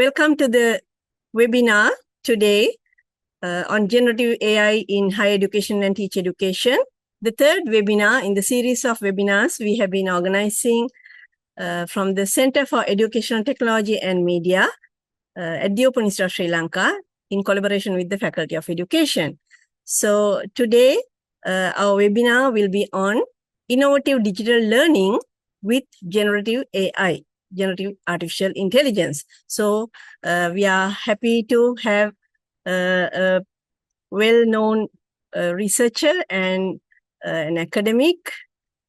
Welcome to the webinar today on generative AI in higher education and teacher education. The third webinar in the series of webinars we have been organizing from the Center for Educational Technology and Media at the Open Institute of Sri Lanka in collaboration with the Faculty of Education. So today our webinar will be on innovative digital learning with generative AI, generative artificial intelligence. So we are happy to have a well-known researcher and an academic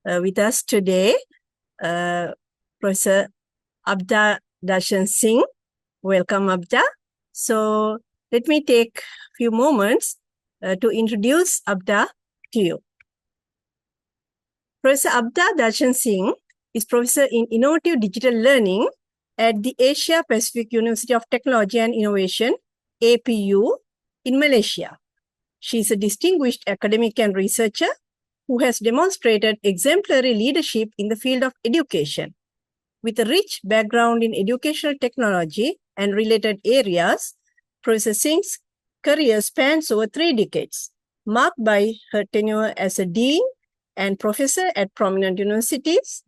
with us today, Professor Abda Darshan Singh. Welcome, Abda. So let me take a few moments to introduce Abda to you. Professor Abda Darshan Singh is Professor in Innovative Digital Learning at the Asia Pacific University of Technology and Innovation, APU, in Malaysia. She is a distinguished academic and researcher who has demonstrated exemplary leadership in the field of education. With a rich background in educational technology and related areas, Professor Singh's career spans over 3 decades, marked by her tenure as a dean and professor at prominent universities.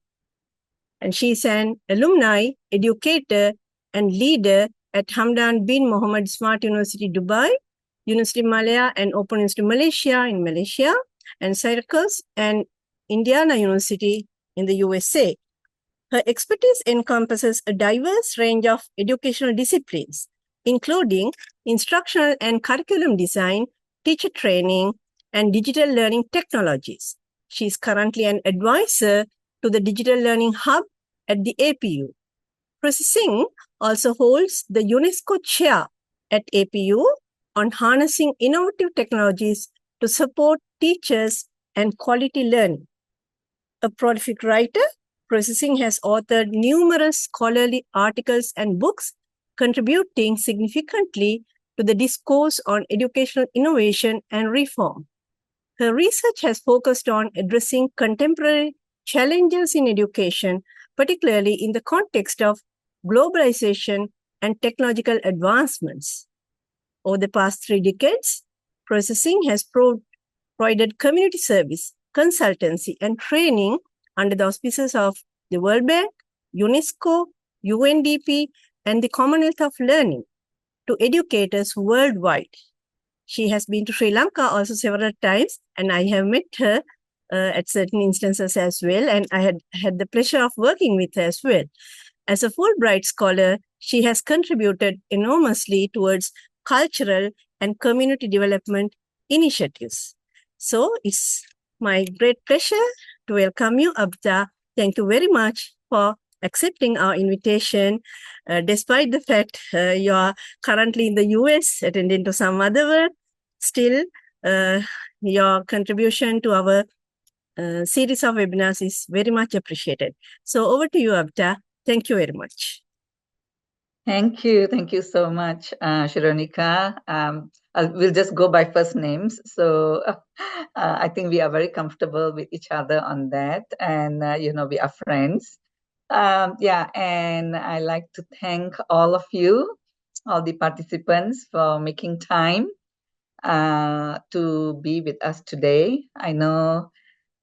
And she is an alumni, educator, and leader at Hamdan bin Mohammed Smart University, Dubai, University Malaya and Open University Malaysia in Malaysia, and Syracuse and Indiana University in the USA. Her expertise encompasses a diverse range of educational disciplines, including instructional and curriculum design, teacher training, and digital learning technologies. She is currently an advisor to the Digital Learning Hub at the APU. Professor Singh also holds the UNESCO Chair at APU on harnessing innovative technologies to support teachers and quality learning. A prolific writer, Professor Singh has authored numerous scholarly articles and books contributing significantly to the discourse on educational innovation and reform. Her research has focused on addressing contemporary challenges in education, particularly in the context of globalization and technological advancements. Over the past 3 decades, Professor Singh has provided community service, consultancy, and training under the auspices of the World Bank, UNESCO, UNDP, and the Commonwealth of Learning to educators worldwide. She has been to Sri Lanka also several times, and I have met her at certain instances as well, and I had the pleasure of working with her as well. As a Fulbright scholar, she has contributed enormously towards cultural and community development initiatives. So it's my great pleasure to welcome you, Abda. Thank you very much for accepting our invitation, despite the fact you are currently in the US attending to some other work. Still, your contribution to our series of webinars is very much appreciated. So over to you, Abda. Thank you very much. Thank you. Thank you so much, Shironika. We'll just go by first names. So I think we are very comfortable with each other on that. And, we are friends. And I like to thank all of you, all the participants for making time to be with us today. I know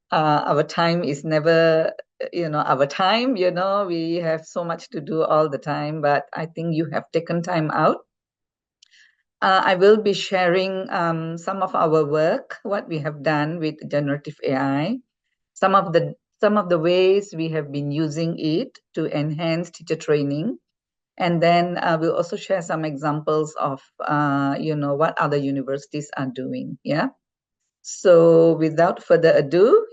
our time is never our time, we have so much to do all the time, but I think you have taken time out. I will be sharing some of our work, what we have done with generative AI, some of the ways we have been using it to enhance teacher training. And then we'll also share some examples of, what other universities are doing. Yeah. So without further ado,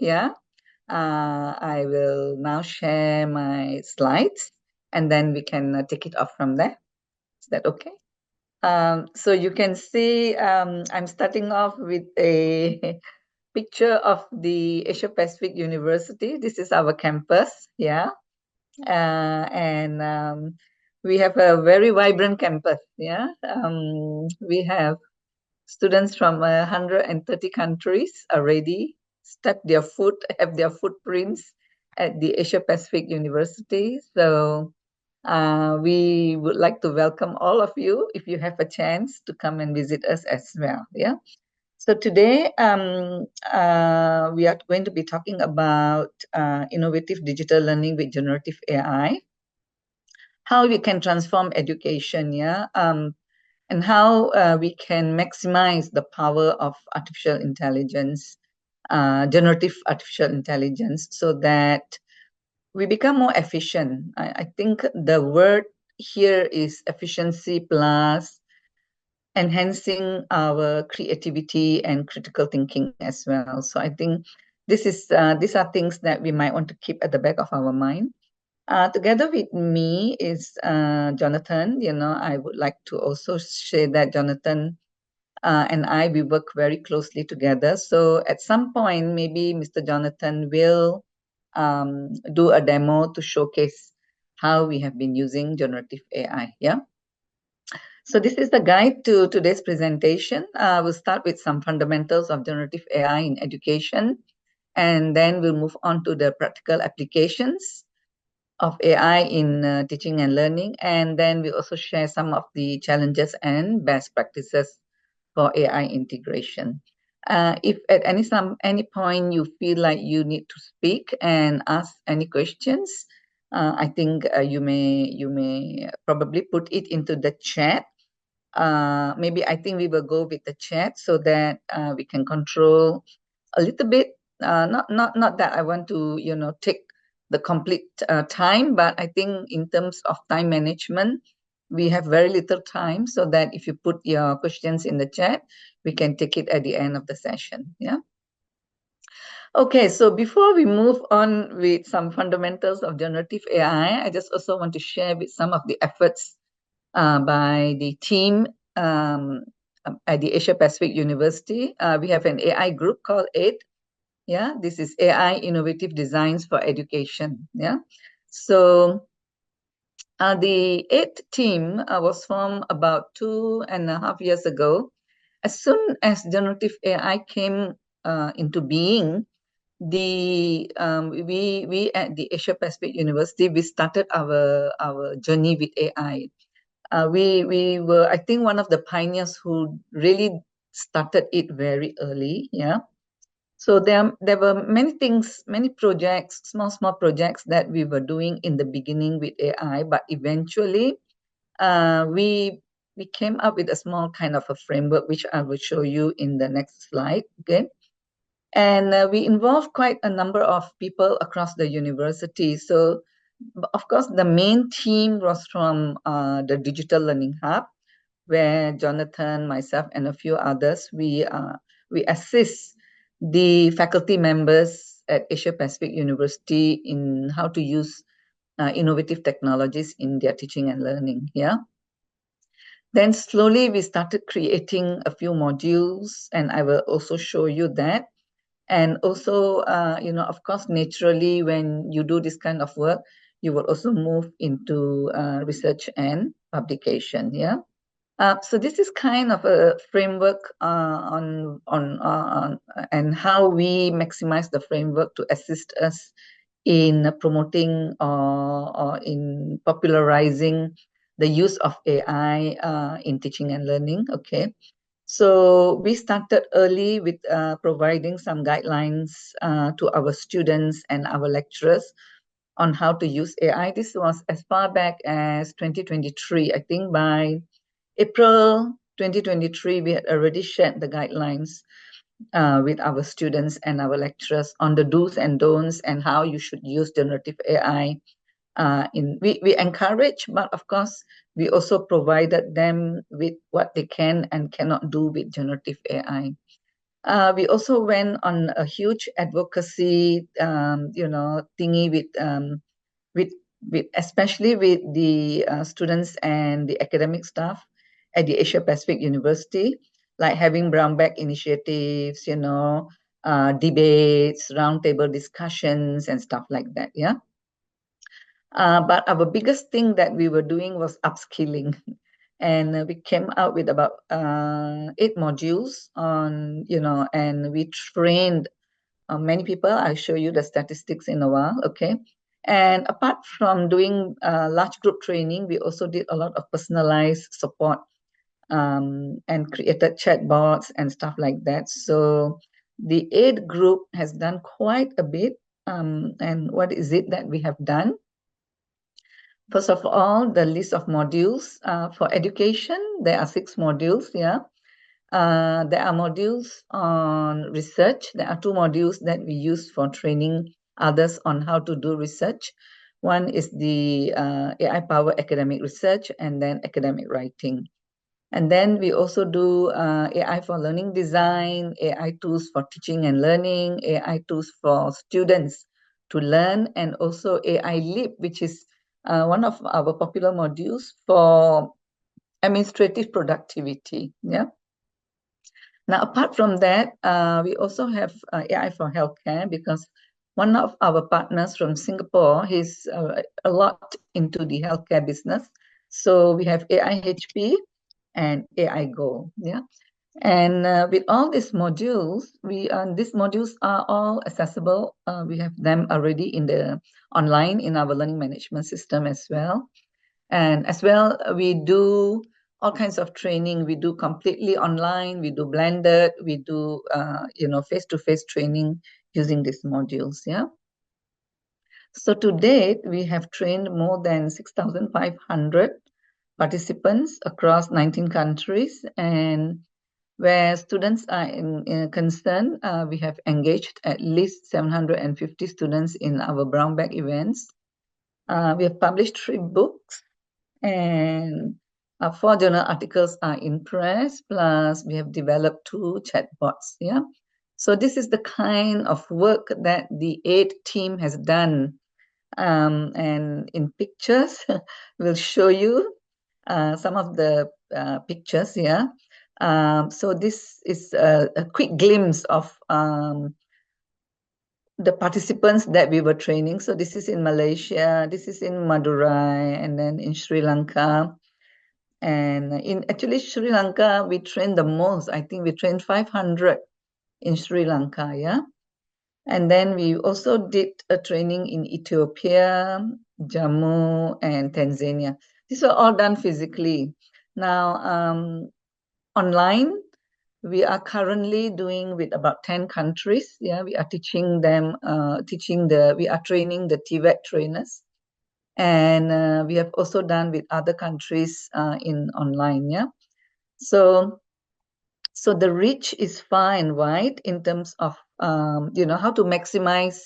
I will now share my slides, and then we can take it off from there. Is that okay? So you can see I'm starting off with a picture of the Asia Pacific University. This is our campus, and we have a very vibrant campus. We have students from 130 countries already have their footprints at the Asia Pacific University. So We would like to welcome all of you if you have a chance to come and visit us as well. Yeah. So today we are going to be talking about innovative digital learning with generative AI, how we can transform education, yeah, and how we can maximize the power of artificial intelligence, generative artificial intelligence, so that we become more efficient. I think the word here is efficiency plus enhancing our creativity and critical thinking as well. So I think these are things that we might want to keep at the back of our mind. Together with me is Jonathan. You know, I would like to also share that Jonathan and we work very closely together. So at some point, maybe Mr. Jonathan will do a demo to showcase how we have been using generative AI. Yeah. So this is the guide to today's presentation. We'll start with some fundamentals of generative AI in education, and then we'll move on to the practical applications of AI in teaching and learning. And then we also share some of the challenges and best practices for AI integration. If at any point you feel like you need to speak and ask any questions, I think you may probably put it into the chat. Maybe I think we will go with the chat so that we can control a little bit. Not that I want to take the complete time, but I think in terms of time management, we have very little time, so that if you put your questions in the chat, we can take it at the end of the session. Yeah. Okay, so before we move on with some fundamentals of generative AI, I just also want to share with some of the efforts by the team at the Asia Pacific University. We have an AI group called AID. Yeah, this is AI Innovative Designs for Education. Yeah, so the AID team was formed about 2.5 years ago. As soon as generative AI came into being, we at the Asia Pacific University, we started our journey with AI. We were, I think, one of the pioneers who really started it very early. Yeah. So there were many things, many projects, small projects that we were doing in the beginning with AI, but eventually we came up with a small kind of a framework, which I will show you in the next slide. Okay. And we involved quite a number of people across the university. So of course, the main team was from the Digital Learning Hub, where Jonathan, myself, and a few others, we assist the faculty members at Asia Pacific University in how to use innovative technologies in their teaching and learning. Yeah. Then slowly we started creating a few modules, and I will also show you that. And also, of course, naturally, when you do this kind of work, you will also move into research and publication. Yeah. So this is kind of a framework on and how we maximize the framework to assist us in promoting or in popularizing the use of AI in teaching and learning. Okay. So we started early with providing some guidelines to our students and our lecturers on how to use AI. This was as far back as 2023. I think by April 2023, we had already shared the guidelines with our students and our lecturers on the do's and don'ts and how you should use generative AI. We encourage, but of course, we also provided them with what they can and cannot do with generative AI. We also went on a huge advocacy, thingy with especially with the students and the academic staff at the Asia Pacific University, like having brown bag initiatives, debates, roundtable discussions, and stuff like that. Yeah. But our biggest thing that we were doing was upskilling. And we came out with about 8 modules on, and we trained many people. I'll show you the statistics in a while, okay? And apart from doing large group training, we also did a lot of personalized support and created chatbots and stuff like that. So the aid group has done quite a bit. And what is it that we have done? First of all, the list of modules for education. There are 6 modules, yeah. There are modules on research. There are 2 modules that we use for training others on how to do research. One is the AI-powered academic research, and then academic writing. And then we also do AI for learning design, AI tools for teaching and learning, AI tools for students to learn, and also AI Leap, which is one of our popular modules for administrative productivity. Yeah. Now, apart from that, we also have AI for healthcare, because one of our partners from Singapore, he's a lot into the healthcare business. So we have AI-HP and AI Go. Yeah. And with all these modules, these modules are all accessible. We have them already online in our learning management system as well. And as well, we do all kinds of training. We do completely online, we do blended, we do face-to-face training using these modules. Yeah. So to date, we have trained more than 6,500 participants across 19 countries, and where students are concerned, we have engaged at least 750 students in our brown bag events. We have published 3 books, and 4 journal articles are in press, plus we have developed 2 chatbots. Yeah. So this is the kind of work that the AID team has done. And in pictures, we'll show you some of the pictures here. So this is a quick glimpse of the participants that we were training. So this is in Malaysia, this is in Madurai, and then in Sri Lanka. And in actually Sri Lanka, we trained the most. I think we trained 500 in Sri Lanka, yeah. And then we also did a training in Ethiopia, Jammu, and Tanzania. These were all done physically. Now, online, we are currently doing with about 10 countries. Yeah, we are teaching them, we are training the TVET trainers. And we have also done with other countries in online, yeah. So the reach is far and wide in terms of, how to maximize,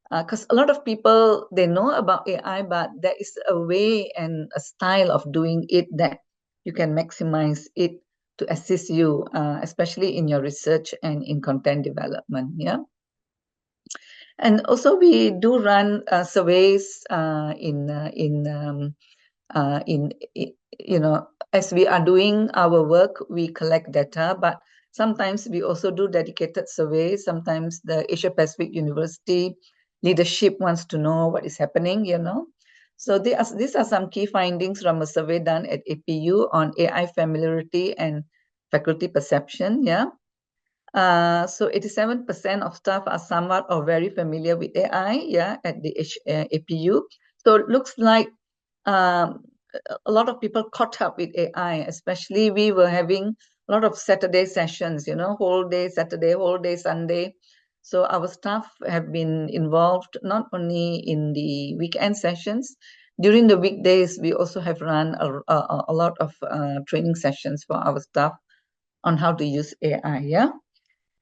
because a lot of people, they know about AI, but there is a way and a style of doing it that you can maximize it to assist you, especially in your research and in content development, yeah. And also we do run surveys as we are doing our work, we collect data, but sometimes we also do dedicated surveys. Sometimes the Asia Pacific University leadership wants to know what is happening, So these are some key findings from a survey done at APU on AI familiarity and faculty perception, yeah. So 87% of staff are somewhat or very familiar with AI, yeah, at the APU. So it looks like a lot of people caught up with AI, especially we were having a lot of Saturday sessions, whole day Saturday, whole day Sunday. So our staff have been involved not only in the weekend sessions, during the weekdays, we also have run a lot of training sessions for our staff on how to use AI, yeah.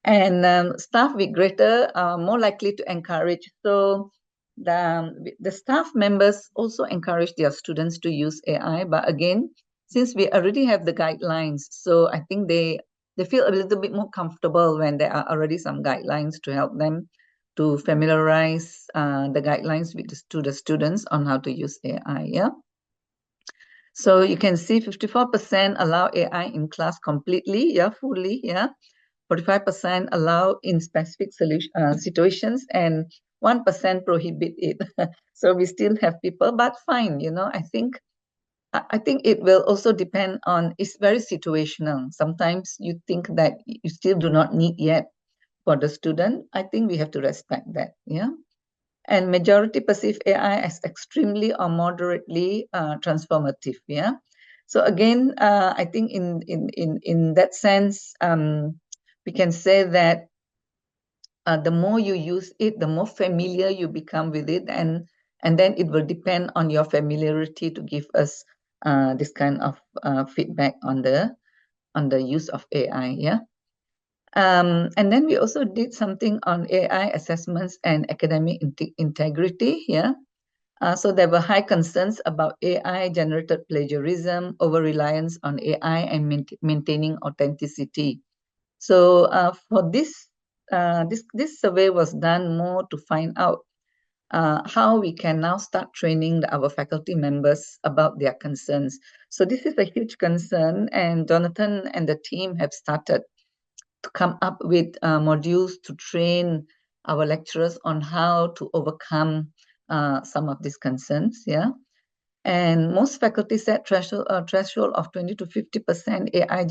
And staff with greater, more likely to encourage. So the staff members also encourage their students to use AI. But again, since we already have the guidelines, so I think they feel a little bit more comfortable when there are already some guidelines to help them to familiarize the guidelines to the students on how to use AI. Yeah. So you can see 54% allow AI in class completely, yeah, fully, yeah. 45% allow in specific situations, and 1% prohibit it. So we still have people, but fine, I think it will also depend on, it's very situational. Sometimes you think that you still do not need yet for the student. I think we have to respect that, yeah. And majority perceive AI as extremely or moderately transformative. Yeah. So again, I think in that sense, we can say that the more you use it, the more familiar you become with it, and then it will depend on your familiarity to give us this kind of feedback on the use of AI. Yeah. And then we also did something on AI assessments and academic integrity. Yeah. So there were high concerns about AI generated plagiarism, over reliance on AI, and maintaining authenticity. So for this survey was done more to find out how we can now start training our faculty members about their concerns. So this is a huge concern, and Jonathan and the team have started to come up with modules to train our lecturers on how to overcome some of these concerns. Yeah. And most faculty set threshold of 20 to 50% AI.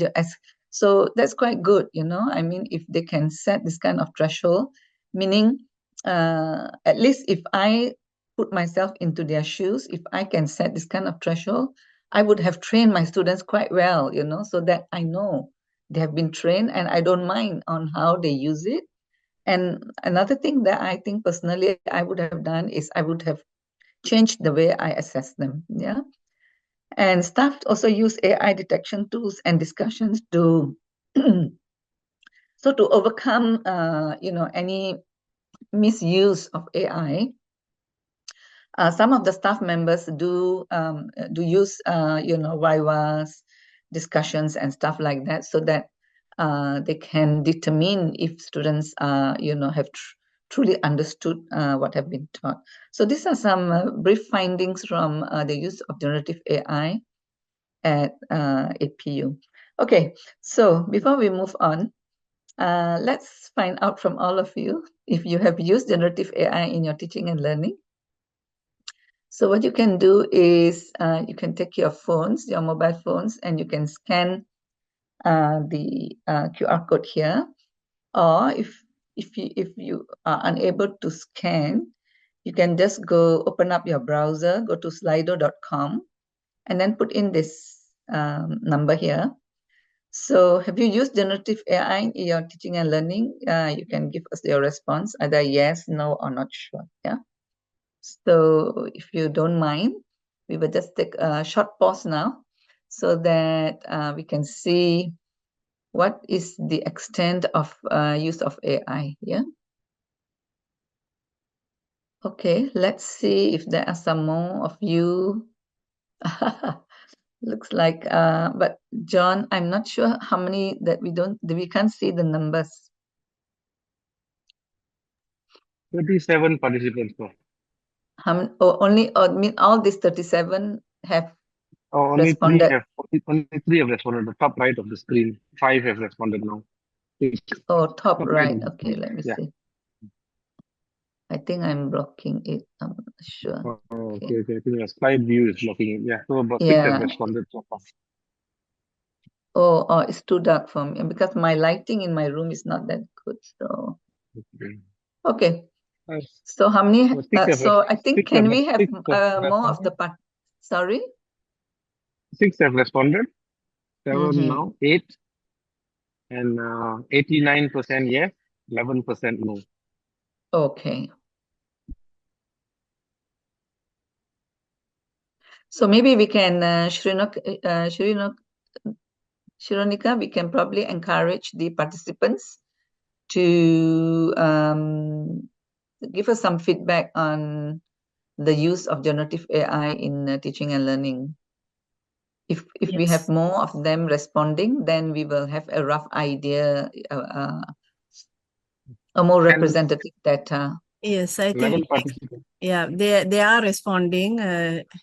So that's quite good, I mean, if they can set this kind of threshold, meaning at least if I put myself into their shoes, if I can set this kind of threshold, I would have trained my students quite well, so that I know they have been trained and I don't mind on how they use it. And another thing that I think personally I would have done is I would have changed the way I assess them. Yeah. And staff also use AI detection tools and discussions to so to overcome any misuse of AI. Some of the staff members do use Viva's discussions and stuff like that, so that they can determine if students have truly understood what have been taught. So these are some brief findings from the use of generative AI at APU. Okay, so before we move on, let's find out from all of you if you have used generative AI in your teaching and learning. So what you can do is you can take your phones, your mobile phones, and you can scan the QR code here. Or if you are unable to scan, you can just go open up your browser, go to slido.com, and then put in this number here. So have you used generative AI in your teaching and learning? You can give us your response, either yes, no, or not sure. Yeah. So if you don't mind, we will just take a short pause now so that we can see what is the extent of use of AI. Yeah. Okay, let's see if there are some more of you. Looks like, but John, I'm not sure how many that we can't see the numbers. 37 participants. Only, I mean, all these 37 have Only responded. only three have responded. The top right of the screen, 5 have responded now. Oh, top right. of the Okay, screen. let me Yeah. see. I think I'm blocking it. I'm not sure. Okay. I think the slide view is blocking it. Yeah. So about 6 Yeah. have responded so far. Oh, it's too dark for me because my lighting in my room is not that good. So okay. So how many? So I think can we have more of the part? Sorry. 6 have responded. 7 now. 8 and 89% yes. 11% no. Okay. So maybe we can, Shironika, we can probably encourage the participants to give us some feedback on the use of generative AI in teaching and learning. If we have more of them responding, then we will have a rough idea, a more representative data. Yes, I think, yeah, they are responding.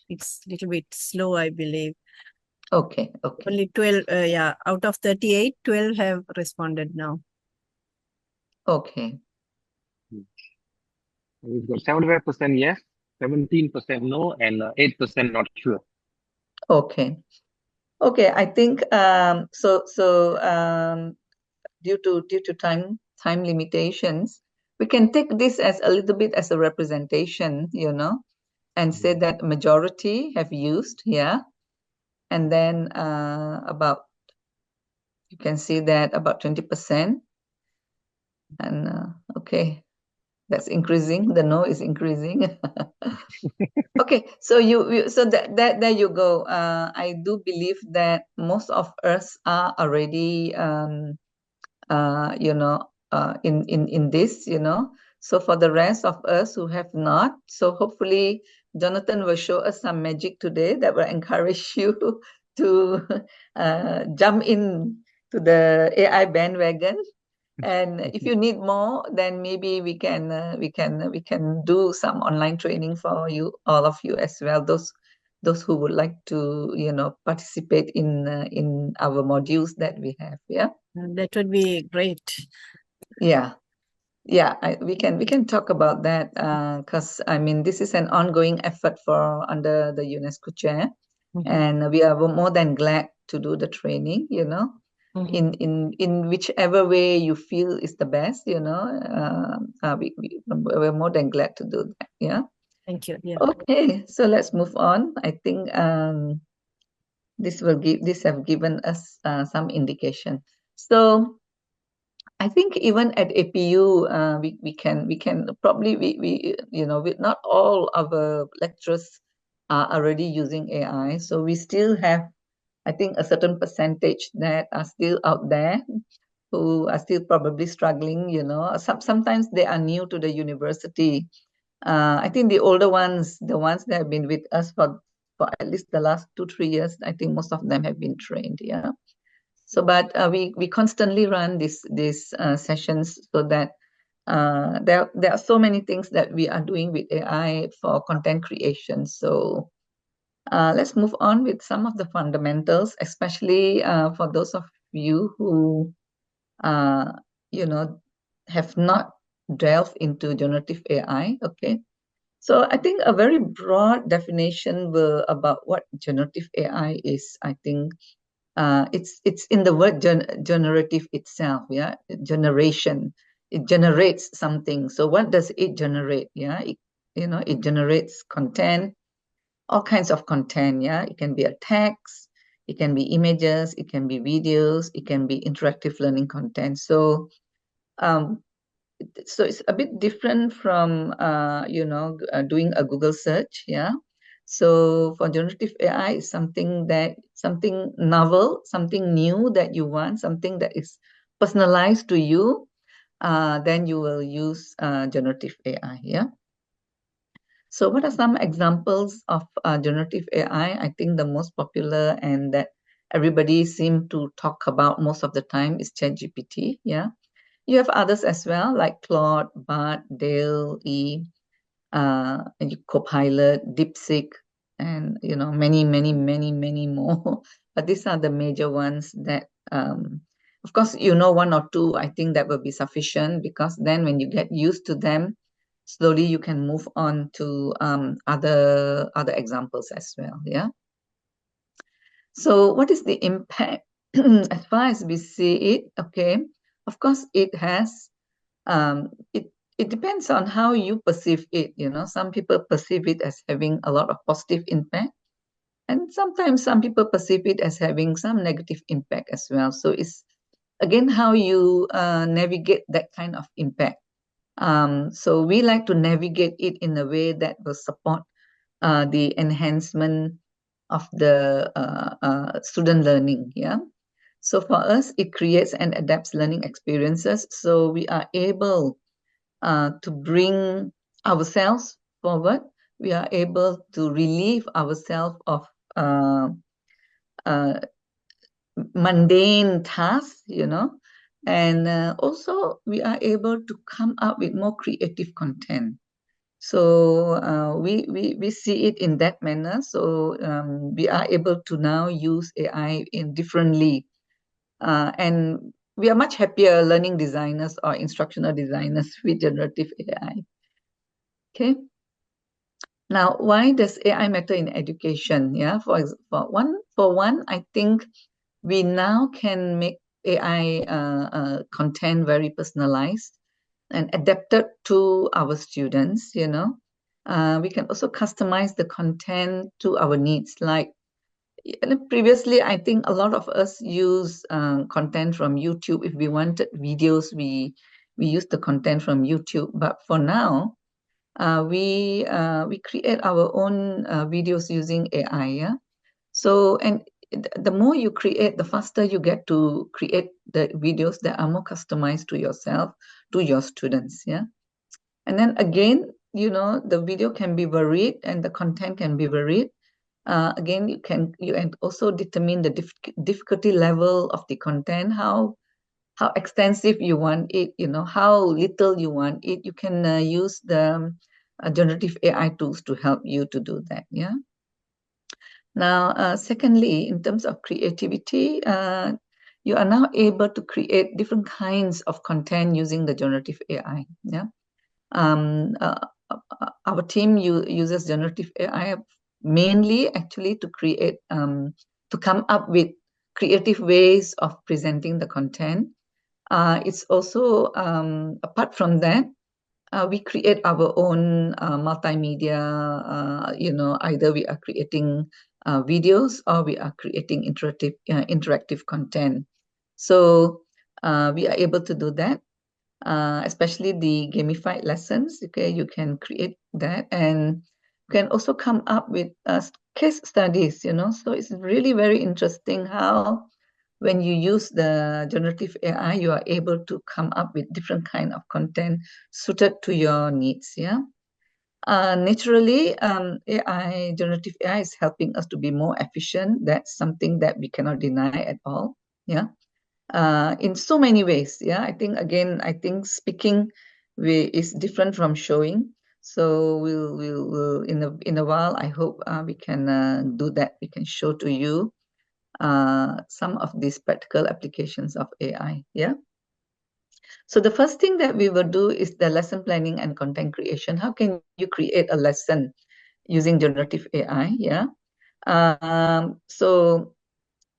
It's a little bit slow, I believe. Okay. Only 12, out of 38, 12 have responded now. Okay. We've got 75% yes, 17% no, and 8% not sure. Okay. I think due to time limitations, we can take this as a little bit as a representation, you know, and say that majority have used, yeah. And then about, you can see that about 20%. And okay, that's increasing. The no is increasing. Okay, so so that there you go. I do believe that most of us are already you know, in this, you know. So for the rest of us who have not, so hopefully Jonathan will show us some magic today that will encourage you to jump in to the AI bandwagon. And if you need more, then maybe we can do some online training for you, all of you as well. Those who would like to, you know, participate in our modules that we have. Yeah. That would be great. Yeah. Yeah, we can talk about that because I mean this is an ongoing effort for under the UNESCO chair, and we are more than glad to do the training. You know, in whichever way you feel is the best. You know, we're more than glad to do that. Yeah. Thank you. Yeah. Okay, so let's move on. I think this have given us some indication. So I think even at APU, we can probably we you know, with not all our lecturers are already using AI, so we still have, I think, a certain percentage that are still out there who are still probably struggling. You know, sometimes they are new to the university. I think the older ones, the ones that have been with us for at least the last 2-3 years, I think most of them have been trained. Yeah. So, but we constantly run these sessions so that there are so many things that we are doing with AI for content creation. So let's move on with some of the fundamentals, especially for those of you who you know, have not delved into generative AI. Okay. So I think a very broad definition about what generative AI is, I think it's in the word generative itself. Yeah, generation. It generates something. So what does it generate? Yeah, you know, it generates content, all kinds of content. Yeah, it can be a text, it can be images, it can be videos, it can be interactive learning content. So um, so it's a bit different from you know, doing a Google search. Yeah. So for generative AI, it's something novel, something new that you want, something that is personalized to you. Then you will use generative AI. Yeah. So what are some examples of generative AI? I think the most popular and that everybody seem to talk about most of the time is ChatGPT. Yeah. You have others as well, like Claude, Bard, Dale, E, and Copilot, DeepSeek, and you know, many more. But these are the major ones that, of course, you know, one or two. I think that will be sufficient because then when you get used to them, slowly you can move on to other examples as well. Yeah. So, what is the impact as far as we see it? Okay, of course, it has it depends on how you perceive it. You know, some people perceive it as having a lot of positive impact, and sometimes some people perceive it as having some negative impact as well. So it's again how you navigate that kind of impact. So we like to navigate it in a way that will support the enhancement of the student learning. Yeah. So for us, it creates and adapts learning experiences. So we are able to bring ourselves forward. We are able to relieve ourselves of uh, mundane tasks, you know, and also we are able to come up with more creative content. So we see it in that manner. So we are able to now use AI in differently, and we are much happier learning designers or instructional designers with generative AI. Okay. Now, why does AI matter in education? Yeah, for one, I think we now can make AI content very personalized. and adapted to our students, you know. We can also customize the content to our needs. Like previously, I think a lot of us use content from YouTube. If we wanted videos, we use the content from YouTube. But for now, we create our own videos using AI. Yeah. So, and the more you create, the faster you get to create the videos that are more customized to yourself, to your students. Yeah. And then again, you know, the video can be varied and the content can be varied. Again, you can also determine the difficulty level of the content, how extensive you want it, you know, how little you want it. You can use the generative AI tools to help you to do that. Yeah. Now, secondly, in terms of creativity, you are now able to create different kinds of content using the generative AI. Yeah. Um, uh, our team uses generative AI mainly actually to create, to come up with creative ways of presenting the content. It's also, apart from that, we create our own multimedia, you know, either we are creating videos or we are creating interactive content. So we are able to do that, especially the gamified lessons. Okay, you can create that and can also come up with case studies, you know. So it's really very interesting how when you use the generative AI, you are able to come up with different kind of content suited to your needs. Yeah. Naturally, AI, generative AI is helping us to be more efficient. That's something that we cannot deny at all. Yeah. In so many ways. Yeah. I think speaking is different from showing. So we'll in a while, I hope we can do that. We can show to you some of these practical applications of AI. Yeah. So the first thing that we will do is the lesson planning and content creation. How can you create a lesson using generative AI? Yeah. So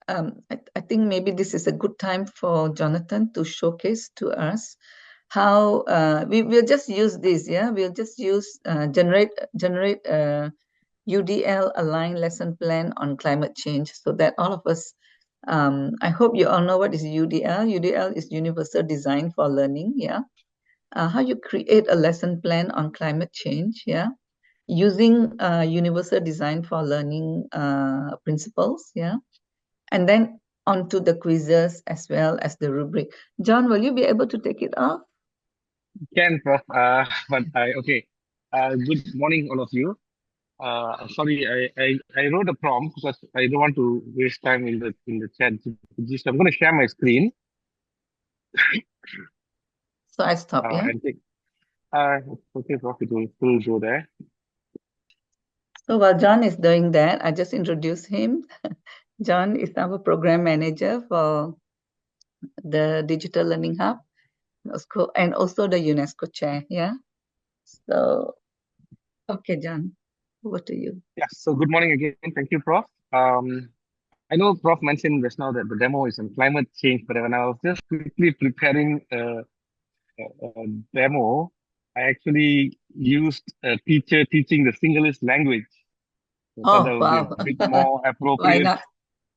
I think maybe this is a good time for Jonathan to showcase to us how we will just use this. Yeah, we'll just use generate UDL aligned lesson plan on climate change, so that all of us, I hope you all know what is UDL. UDL is Universal Design for Learning. Yeah. How you create a lesson plan on climate change. Yeah. Using Universal Design for Learning principles. Yeah. And then onto the quizzes as well as the rubric. John, will you be able to take it off? Can, Prof. Okay. Good morning, all of you. Sorry, I wrote a prompt because I don't want to waste time in the chat. Just I'm going to share my screen So I stop, yeah? and take. Okay, Prof. It will still go there. So while John is doing that, I just introduce him. John is our program manager for the Digital Learning Hub and also the UNESCO chair, yeah? So, okay, John, over to you. Yeah. So good morning again. Thank you, Prof. I know Prof mentioned just now that the demo is on climate change, but when I was just quickly preparing a demo, I actually used a teacher teaching the Sinhalese language. So I thought that Oh, would be a wow. bit more Why appropriate. not?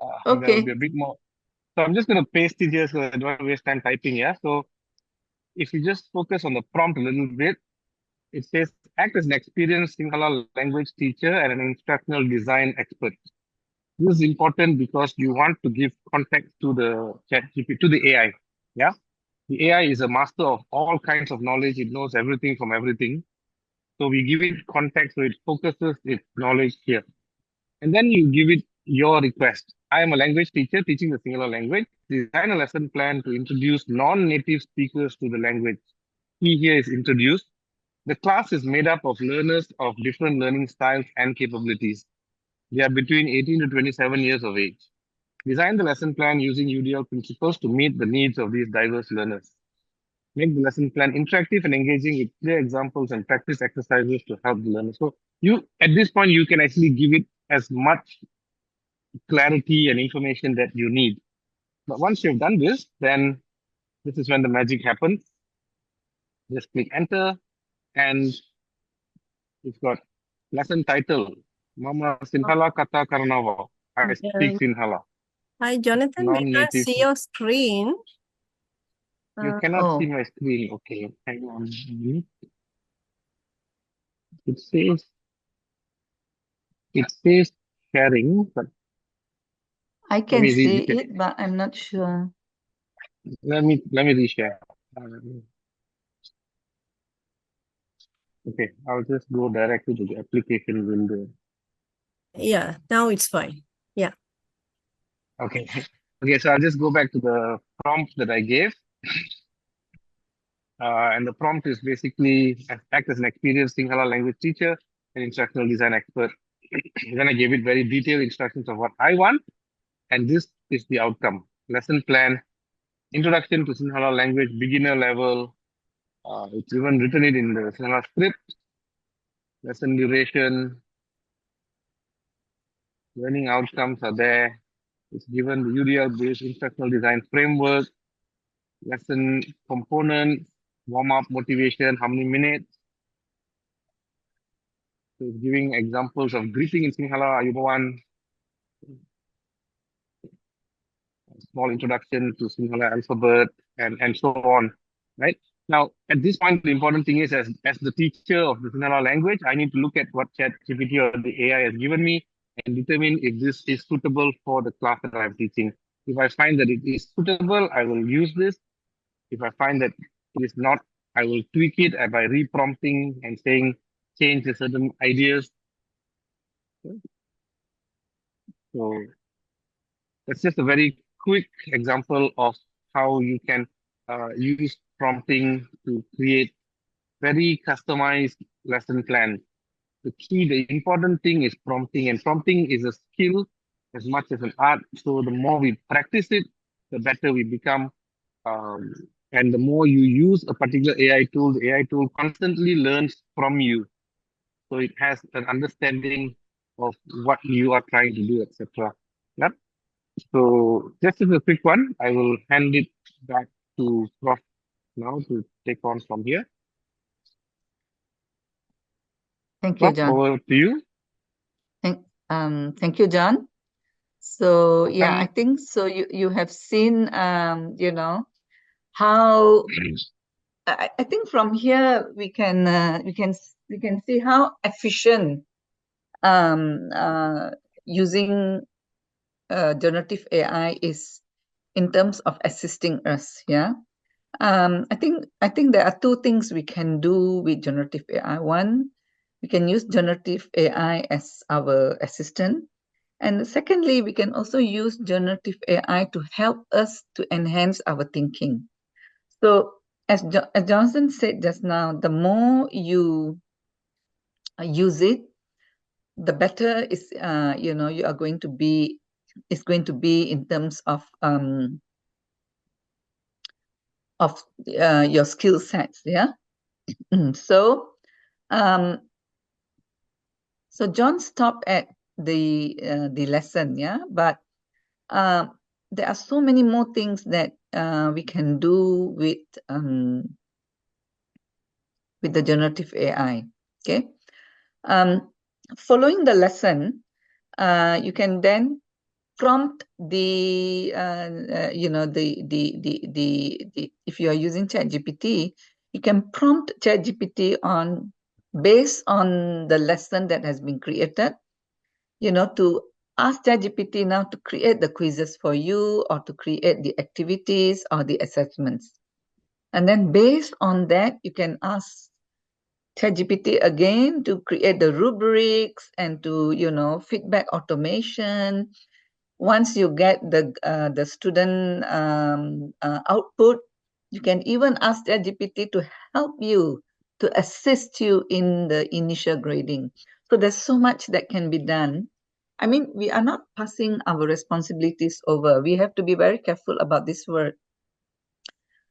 And that would be Okay. a bit more. So I'm just going to paste it here so I don't want to waste time typing. Yeah. So if you just focus on the prompt a little bit, it says act as an experienced Sinhala language teacher and an instructional design expert. This is important because you want to give context to the to the AI. Yeah. The AI is a master of all kinds of knowledge. It knows everything from everything. So we give it context so it focuses its knowledge here. And then you give it your request. I am a language teacher teaching the Sinhala language. Design a lesson plan to introduce non-native speakers to the language. Key here is introduce. The class is made up of learners of different learning styles and capabilities. They are between 18 to 27 years of age. Design the lesson plan using UDL principles to meet the needs of these diverse learners. Make the lesson plan interactive and engaging with clear examples and practice exercises to help the learner. So you, at this point, you can actually give it as much clarity and information that you need. But once you've done this, then this is when the magic happens. Just click enter, and it's got lesson title, Mama Sinhala Kata Karnava. I speak Sinhala, Hi, Jonathan. We can't non-native. see your screen. You cannot see Oh, my screen. Okay, hang on. It says it says sharing, but I let can me see read it. it, but I'm not sure. Let me reshare. Okay, I'll just go directly to the application window. Yeah, now it's fine. Yeah. Okay. Okay, so I'll just go back to the prompt that I gave. And the prompt is basically act as an experienced Sinhala language teacher and instructional design expert. Then I gave it very detailed instructions of what I want, and this is the outcome. Lesson plan, introduction to Sinhala language, beginner level. It's even written it in the Sinhala script, lesson duration, learning outcomes are there. It's given the UDL-based instructional design framework, lesson component, warm-up motivation, how many minutes. So it's giving examples of greeting in Sinhala, Ayubawan, small introduction to Sinhala alphabet, and so on, right? Now, at this point, the important thing is, as the teacher of the Sinhala language, I need to look at what ChatGPT or the AI has given me and determine if this is suitable for the class that I'm teaching. If I find that it is suitable, I will use this. If I find that it is not, I will tweak it by reprompting and saying, change the certain ideas. So that's just a very quick example of how you can use prompting to create very customized lesson plan. The important thing is prompting, and prompting is a skill as much as an art. So the more we practice it, the better we become. Um, and the more you use a particular AI tool, the AI tool constantly learns from you. So it has an understanding of what you are trying to do, etc. Yep. So just as a quick one, I will hand it back to Prof now to take on from here. Thank you, Prof, John. over to you. Thank you, John. So yeah, I Welcome. think so. You have seen, how I think from here we can see how efficient using generative AI is in terms of assisting us. Yeah. I think there are two things we can do with generative AI. One, we can use generative AI as our assistant. And secondly, we can also use generative AI to help us to enhance our thinking. So as Johnson said just now, the more you use it, the better you are going to be. It's going to be in terms of your skill sets. Yeah. So um, so John stopped at the lesson. Yeah, but there are so many more things that we can do with the generative AI. Okay. Following the lesson, you can then prompt if you are using ChatGPT, you can prompt ChatGPT on based on the lesson that has been created, to ask ChatGPT now to create the quizzes for you or to create the activities or the assessments. And then based on that, you can ask ChatGPT again to create the rubrics and to, feedback automation. Once you get the student output, you can even ask ChatGPT to help you, to assist you in the initial grading. So there's so much that can be done. I mean, we are not passing our responsibilities over. We have to be very careful about this word.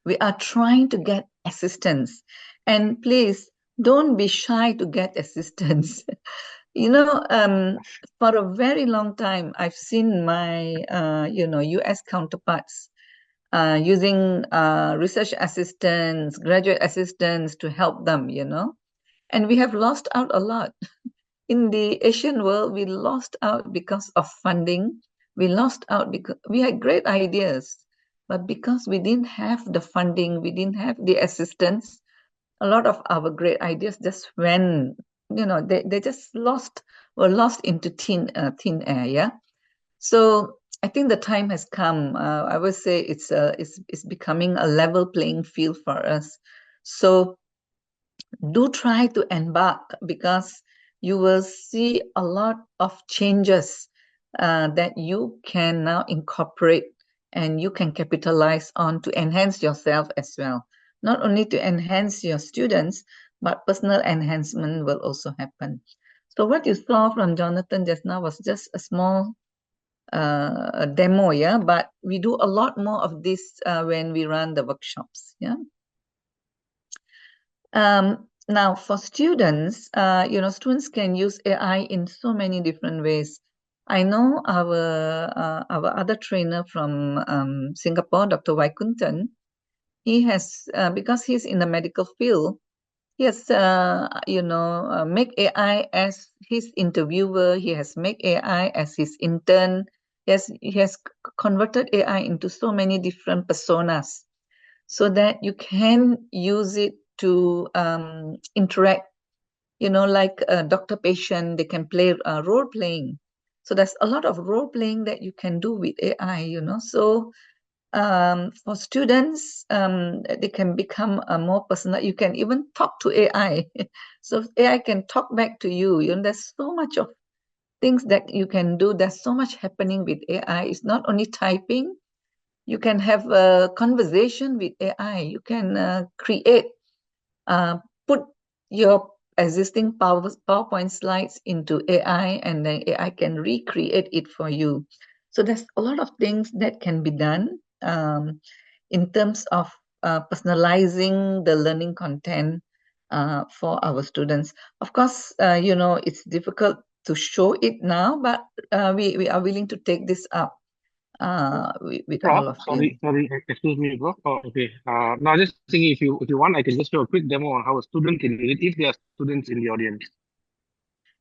We are trying to get assistance. And please don't be shy to get assistance. For a very long time, I've seen my, US counterparts using research assistants, graduate assistants to help them, you know. And we have lost out a lot. In the Asian world, we lost out because of funding. We lost out because we had great ideas, but because we didn't have the funding, we didn't have the assistance, a lot of our great ideas just went, you know, they just were lost into thin air, yeah. So I think the time has come. I would say it's becoming a level playing field for us. So do try to embark, because you will see a lot of changes that you can now incorporate and you can capitalize on to enhance yourself as well. Not only to enhance your students, but personal enhancement will also happen. So what you saw from Jonathan just now was just a small demo, yeah, but we do a lot more of this when we run the workshops, yeah. Now, for students, you know, students can use AI in so many different ways. I know our other trainer from Singapore, Dr. Vaikuntan, he has, because he's in the medical field, he has, you know, make AI as his interviewer. He has make AI as his intern. He has converted AI into so many different personas, so that you can use it to interact, you know, like a doctor patient, they can play role playing. So there's a lot of role playing that you can do with AI, you know. So for students, they can become more personal. You can even talk to AI. So AI can talk back to you. You know, there's so much of things that you can do. There's so much happening with AI. It's not only typing. You can have a conversation with AI. You can create, put your existing PowerPoint slides into AI, and then AI can recreate it for you. So there's a lot of things that can be done in terms of personalizing the learning content for our students. Of course, you know, it's difficult to show it now, but we are willing to take this up with Prof, all of you. sorry, excuse me, bro. Oh, okay. Now just thinking, if you want, I can just show a quick demo on how a student can use it if there are students in the audience.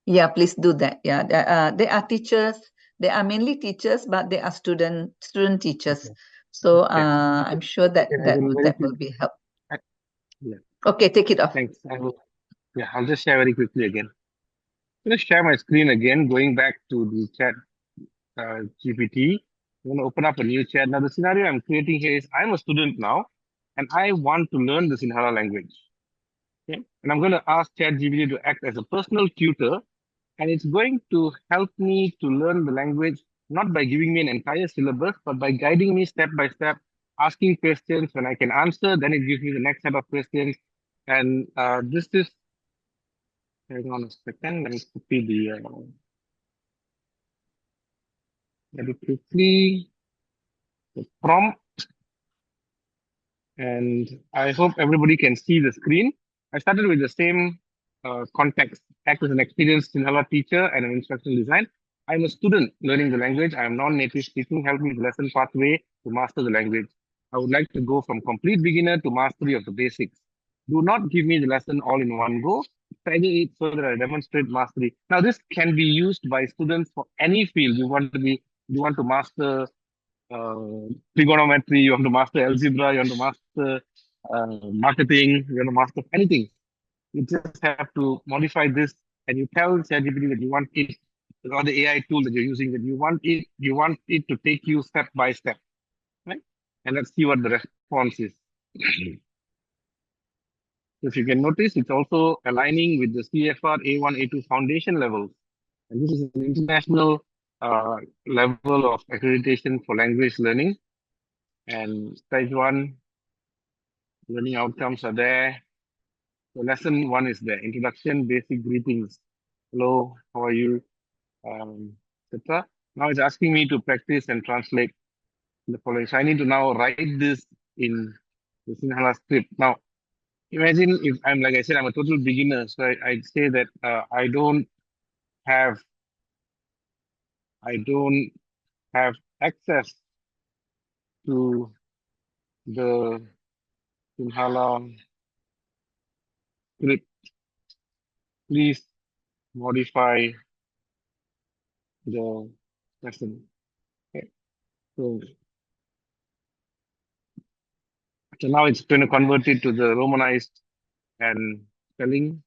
Yeah, please do that. Yeah, they are teachers. They are mainly teachers, but they are student teachers. Okay. So Okay. I'm sure that I will very that quick. will be help. Yeah. Okay, take it off. Thanks. Yeah, I'll just share very quickly again. I'm going to share my screen again, going back to the chat GPT. I'm going to open up a new chat. Now, the scenario I'm creating here is I'm a student now, and I want to learn the Sinhala language. Okay? And I'm going to ask ChatGPT to act as a personal tutor, and it's going to help me to learn the language, not by giving me an entire syllabus, but by guiding me step by step, asking questions. When I can answer, then it gives me the next set of questions. And this is, hang on a second, let me copy very quickly, the prompt. And I hope everybody can see the screen. I started with the same context, act as an experienced Sinhala teacher and an instructional design. I'm a student learning the language. I am non-native speaking. Help me with lesson pathway to master the language. I would like to go from complete beginner to mastery of the basics. Do not give me the lesson all in one go. Stagger it so that I demonstrate mastery. Now, this can be used by students for any field. You want to master trigonometry, you want to master algebra, you want to master marketing, you want to master anything. You just have to modify this, and you tell ChatGPT that you want it, or the AI tool that you're using, that you want it to take you step by step, right? And let's see what the response is. If you can notice, it's also aligning with the CFR A1, A2 foundation levels. And this is an international level of accreditation for language learning. And stage one learning outcomes are there. So lesson one is there. Introduction, basic greetings. Hello, how are you? Etc. Now it's asking me to practice and translate the following. So I need to now write this in the Sinhala script. Now, imagine if I'm, like I said, I'm a total beginner. So I'd say that I don't have access to the Sinhala script. Please modify the lesson. Okay. So now it's going to convert it to the Romanized and spelling.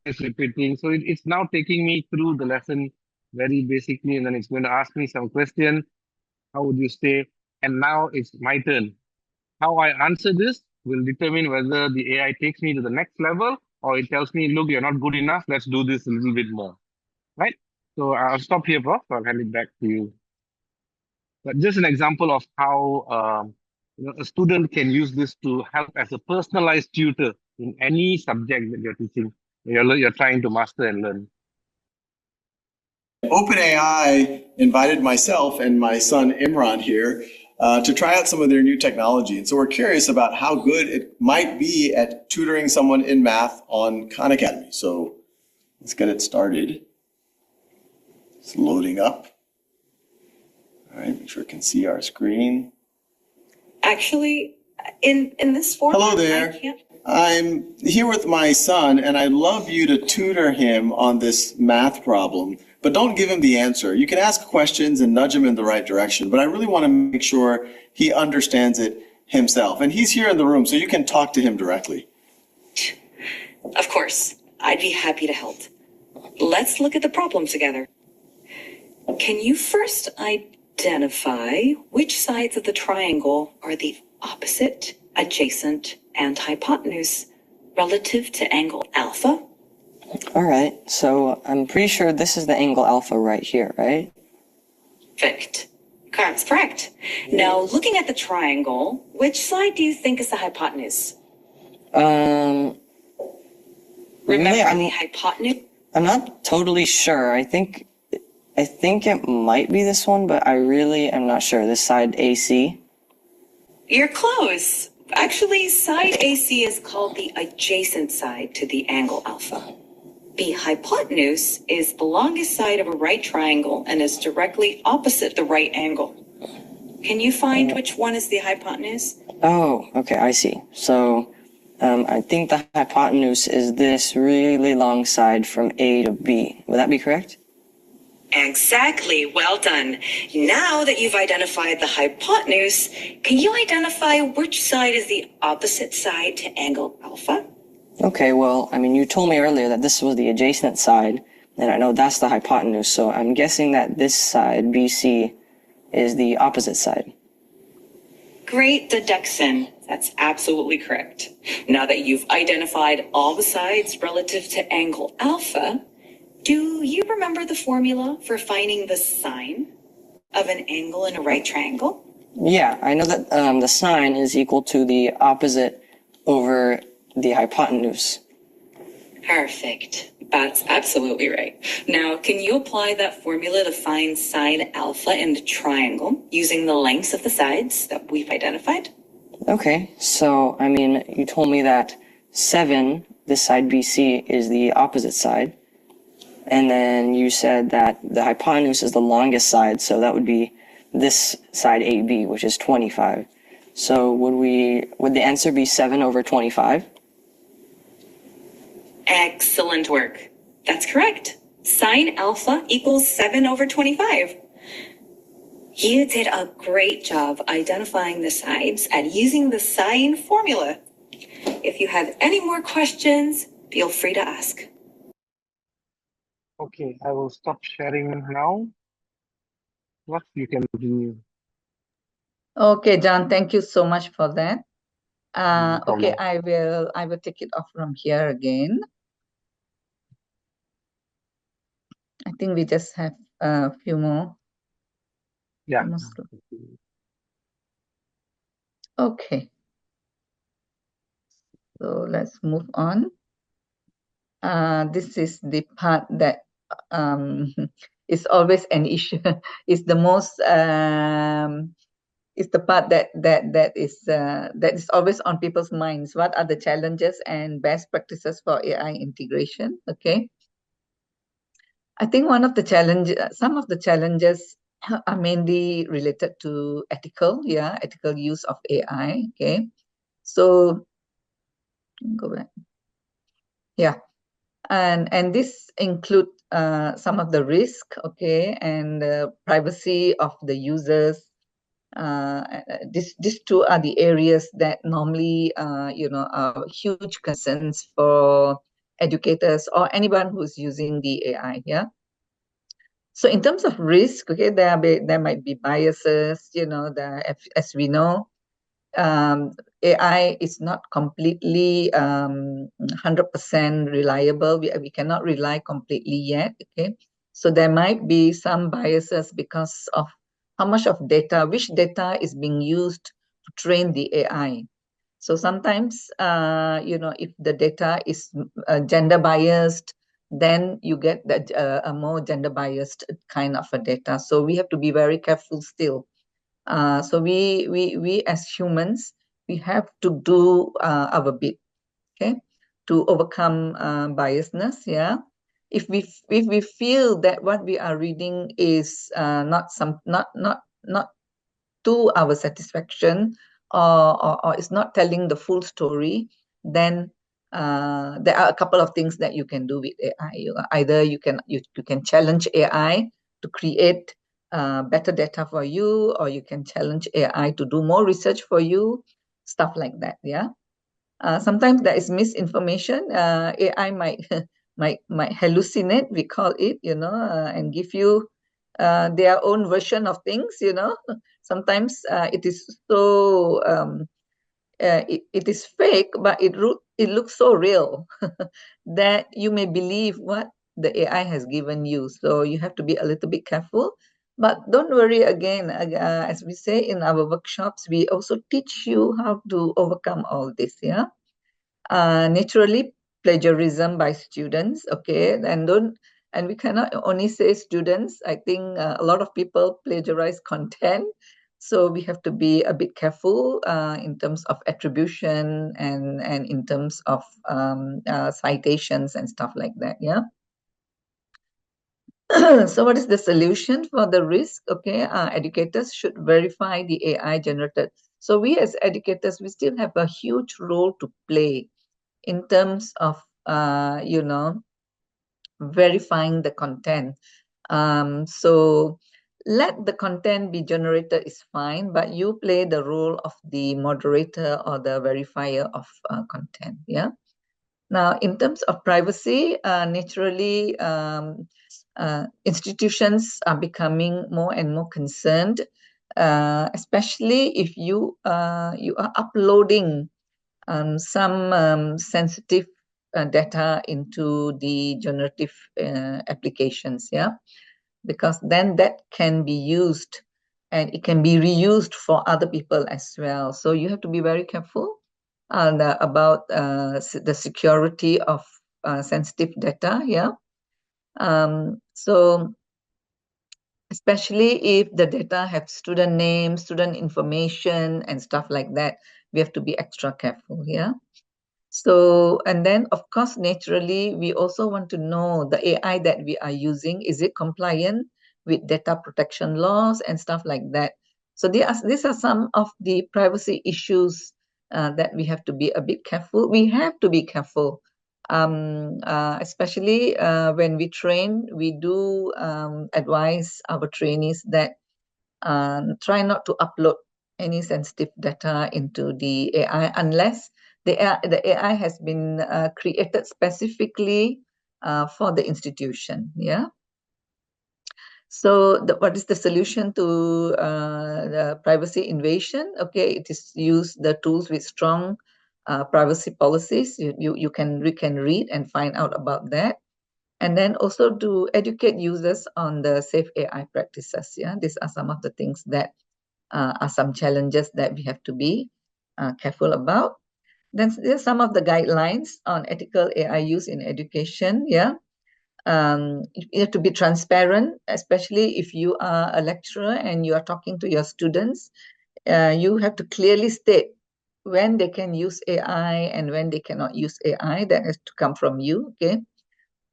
It's repeating. So it's now taking me through the lesson very basically, and then it's going to ask me some question. How would you say? And now it's my turn. How I answer this will determine whether the AI takes me to the next level or it tells me, look, you're not good enough. Let's do this a little bit more. Right? So I'll stop here, Prof. I'll hand it back to you. But just an example of how a student can use this to help as a personalized tutor in any subject that you're teaching, you're trying to master and learn. OpenAI invited myself and my son Imran here to try out some of their new technology. And so we're curious about how good it might be at tutoring someone in math on Khan Academy. So let's get it started. It's loading up. All right, make sure it can see our screen. Actually, in this format, hello there. I'm here with my son, and I'd love you to tutor him on this math problem, but don't give him the answer. You can ask questions and nudge him in the right direction, but I really want to make sure he understands it himself. And he's here in the room, so you can talk to him directly. Of course, I'd be happy to help. Let's look at the problem together. Can you first identify which sides of the triangle are the opposite, adjacent, and hypotenuse relative to angle alpha? All right, so I'm pretty sure this is the angle alpha right here, right? Perfect. That's correct. Now, looking at the triangle, which side do you think is the hypotenuse? Remember the hypotenuse? I'm not totally sure. I think it might be this one, but I really am not sure. This side AC. You're close. Actually, side AC is called the adjacent side to the angle alpha. The hypotenuse is the longest side of a right triangle and is directly opposite the right angle. Can you find which one is the hypotenuse? Oh, okay, I see. So I think the hypotenuse is this really long side from A to B. Would that be correct? Exactly. Well done. Now that you've identified the hypotenuse, can you identify which side is the opposite side to angle alpha? Okay, well, I mean, you told me earlier that this was the adjacent side, and I know that's the hypotenuse, so I'm guessing that this side, BC, is the opposite side. Great deduction. That's absolutely correct. Now that you've identified all the sides relative to angle alpha, do you remember the formula for finding the sine of an angle in a right triangle? Yeah, I know that the sine is equal to the opposite over the hypotenuse. Perfect. That's absolutely right. Now, can you apply that formula to find sine alpha in the triangle using the lengths of the sides that we've identified? Okay, so, I mean, you told me that 7, this side BC, is the opposite side. And then you said that the hypotenuse is the longest side, so that would be this side AB, which is 25. So would the answer be 7 over 25? Excellent work. That's correct. Sine alpha equals 7 over 25. You did a great job identifying the sides and using the sine formula. If you have any more questions, feel free to ask. Okay, I will stop sharing now. What you can continue. Okay, John, thank you so much for that. No Okay, problem. I will take it off from here again. I think we just have a few more. Yeah. Okay. So let's move on. This is the part that is always an issue. It's the most it's the part that is always on people's minds. What are the challenges and best practices for AI integration? Okay. I think some of the challenges are mainly related to ethical use of AI. Okay, so go back. Yeah, and this include some of the risk, okay, and privacy of the users. These two are the areas that normally, are huge concerns for educators or anyone who's using the AI. Yeah. So in terms of risk, okay, there might be biases. As we know, AI is not completely 100% reliable. We cannot rely completely yet. Okay, so there might be some biases because of how much of data, which data is being used to train the AI. So sometimes, if the data is gender biased, then you get a more gender biased kind of a data. So we have to be very careful still. So we as humans, we have to do our bit, okay, to overcome biasness. Yeah, if we feel that what we are reading is not to our satisfaction, or is not telling the full story, then there are a couple of things that you can do with AI. Either you can challenge AI to create better data for you, or you can challenge AI to do more research for you, stuff like that. Yeah. Sometimes there is misinformation. AI might might hallucinate, we call it, and give you their own version of things. Sometimes it is so it is fake, but it looks so real that you may believe what the AI has given you. So you have to be a little bit careful. But don't worry, again, as we say in our workshops, we also teach you how to overcome all this. Yeah. Naturally, plagiarism by students, okay, and we cannot only say students. I think a lot of people plagiarize content, so we have to be a bit careful in terms of attribution and in terms of citations and stuff like that. Yeah. So what is the solution for the risk? Okay, educators should verify the AI generated. So we as educators, we still have a huge role to play in terms of verifying the content. So let the content be generated is fine, but you play the role of the moderator or the verifier of content. Yeah. Now, in terms of privacy, naturally, institutions are becoming more and more concerned, especially if you are uploading some sensitive data into the generative applications. Yeah, because then that can be used and it can be reused for other people as well. So you have to be very careful about the security of sensitive data. Yeah. So especially if the data have student names, student information, and stuff like that, we have to be extra careful. Yeah. So, and then of course, naturally, we also want to know the AI that we are using, is it compliant with data protection laws and stuff like that. So these are some of the privacy issues that we have to be a bit careful. We have to be careful, especially when we train. We do advise our trainees that try not to upload any sensitive data into the AI unless the AI has been created specifically for the institution. Yeah. So what is the solution to the privacy invasion? Okay, it is use the tools with strong privacy policies. You can read and find out about that. And then also to educate users on the safe AI practices. Yeah, these are some of the things that are some challenges that we have to be careful about. Then there's some of the guidelines on ethical AI use in education. Yeah. You have to be transparent, especially if you are a lecturer and you are talking to your students. You have to clearly state when they can use AI and when they cannot use AI. That has to come from you. Okay.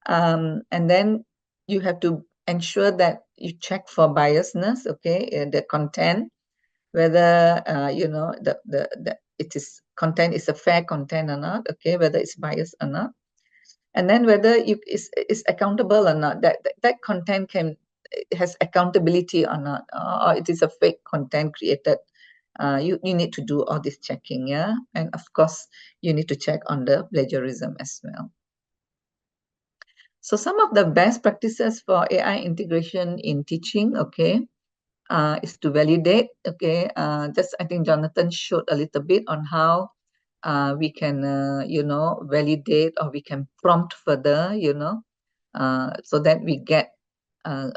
And then you have to ensure that you check for biasness, okay, the content, whether the content is a fair content or not, okay, whether it's biased or not, and then whether it's accountable or not, that content has accountability or not, or it is a fake content created. You need to do all this checking, yeah, and of course you need to check on the plagiarism as well. So some of the best practices for AI integration in teaching, okay, is to validate, okay. Just I think Jonathan showed a little bit on how we can, validate, or we can prompt further, so that we get a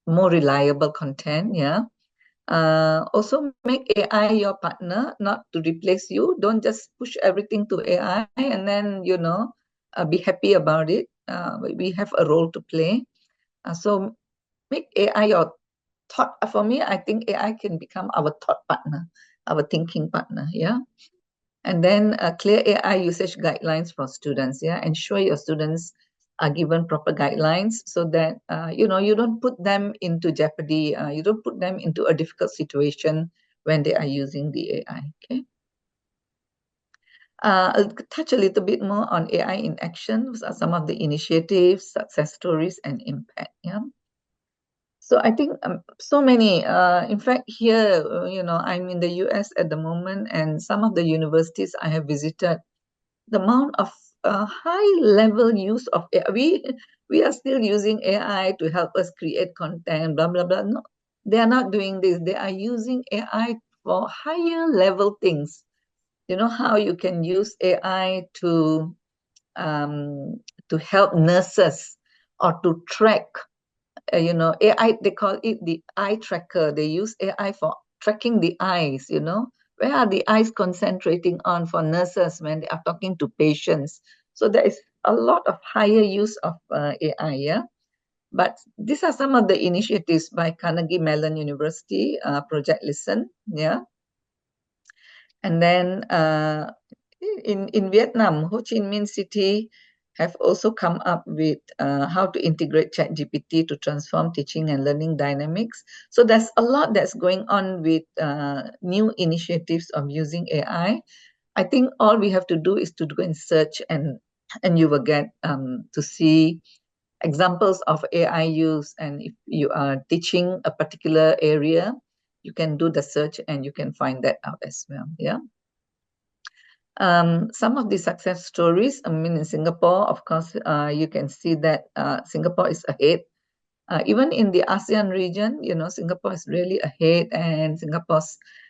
more reliable content, yeah. Also make AI your partner, not to replace you. Don't just push everything to AI and then, be happy about it. We have a role to play. So make AI your thought. For me, I think AI can become our thought partner, our thinking partner, yeah. And then clear AI usage guidelines for students, yeah. Ensure your students are given proper guidelines so that, you don't put them into jeopardy. You don't put them into a difficult situation when they are using the AI, okay. I'll touch a little bit more on AI in action, some of the initiatives, success stories, and impact, yeah. So I think so many, in fact, here, I'm in the US at the moment, and some of the universities I have visited, the amount of high level use of AI, we are still using AI to help us create content, blah, blah, blah. No, they are not doing this. They are using AI for higher level things. You know how you can use AI to help nurses or to track, AI, they call it the eye tracker. They use AI for tracking the eyes, where are the eyes concentrating on for nurses when they are talking to patients. So there is a lot of higher use of AI, yeah. But these are some of the initiatives by Carnegie Mellon University, Project Listen, yeah. And then in Vietnam, Ho Chi Minh City have also come up with how to integrate ChatGPT to transform teaching and learning dynamics. So there's a lot that's going on with new initiatives of using AI. I think all we have to do is to go and search, and you will get to see examples of AI use. And if you are teaching a particular area, you can do the search and you can find that out as well, yeah. Some of the success stories, I mean, in Singapore, of course, you can see that Singapore is ahead. Even in the ASEAN region, Singapore is really ahead, and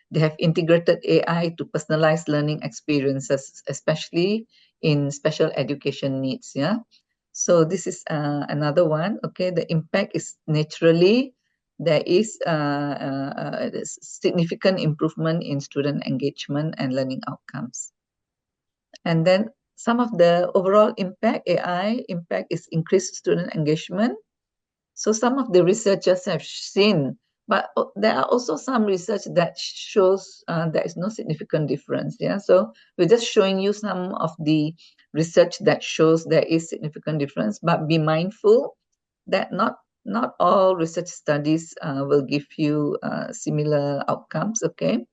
they have integrated AI to personalized learning experiences, especially in special education needs, yeah. So this is another one, okay. The impact is naturally, there is significant improvement in student engagement and learning outcomes. And then some of the overall impact, AI impact, is increased student engagement. So some of the researchers have seen, but there are also some research that shows there is no significant difference. Yeah, so we're just showing you some of the research that shows there is significant difference, but be mindful that not all research studies will give you similar outcomes. Okay.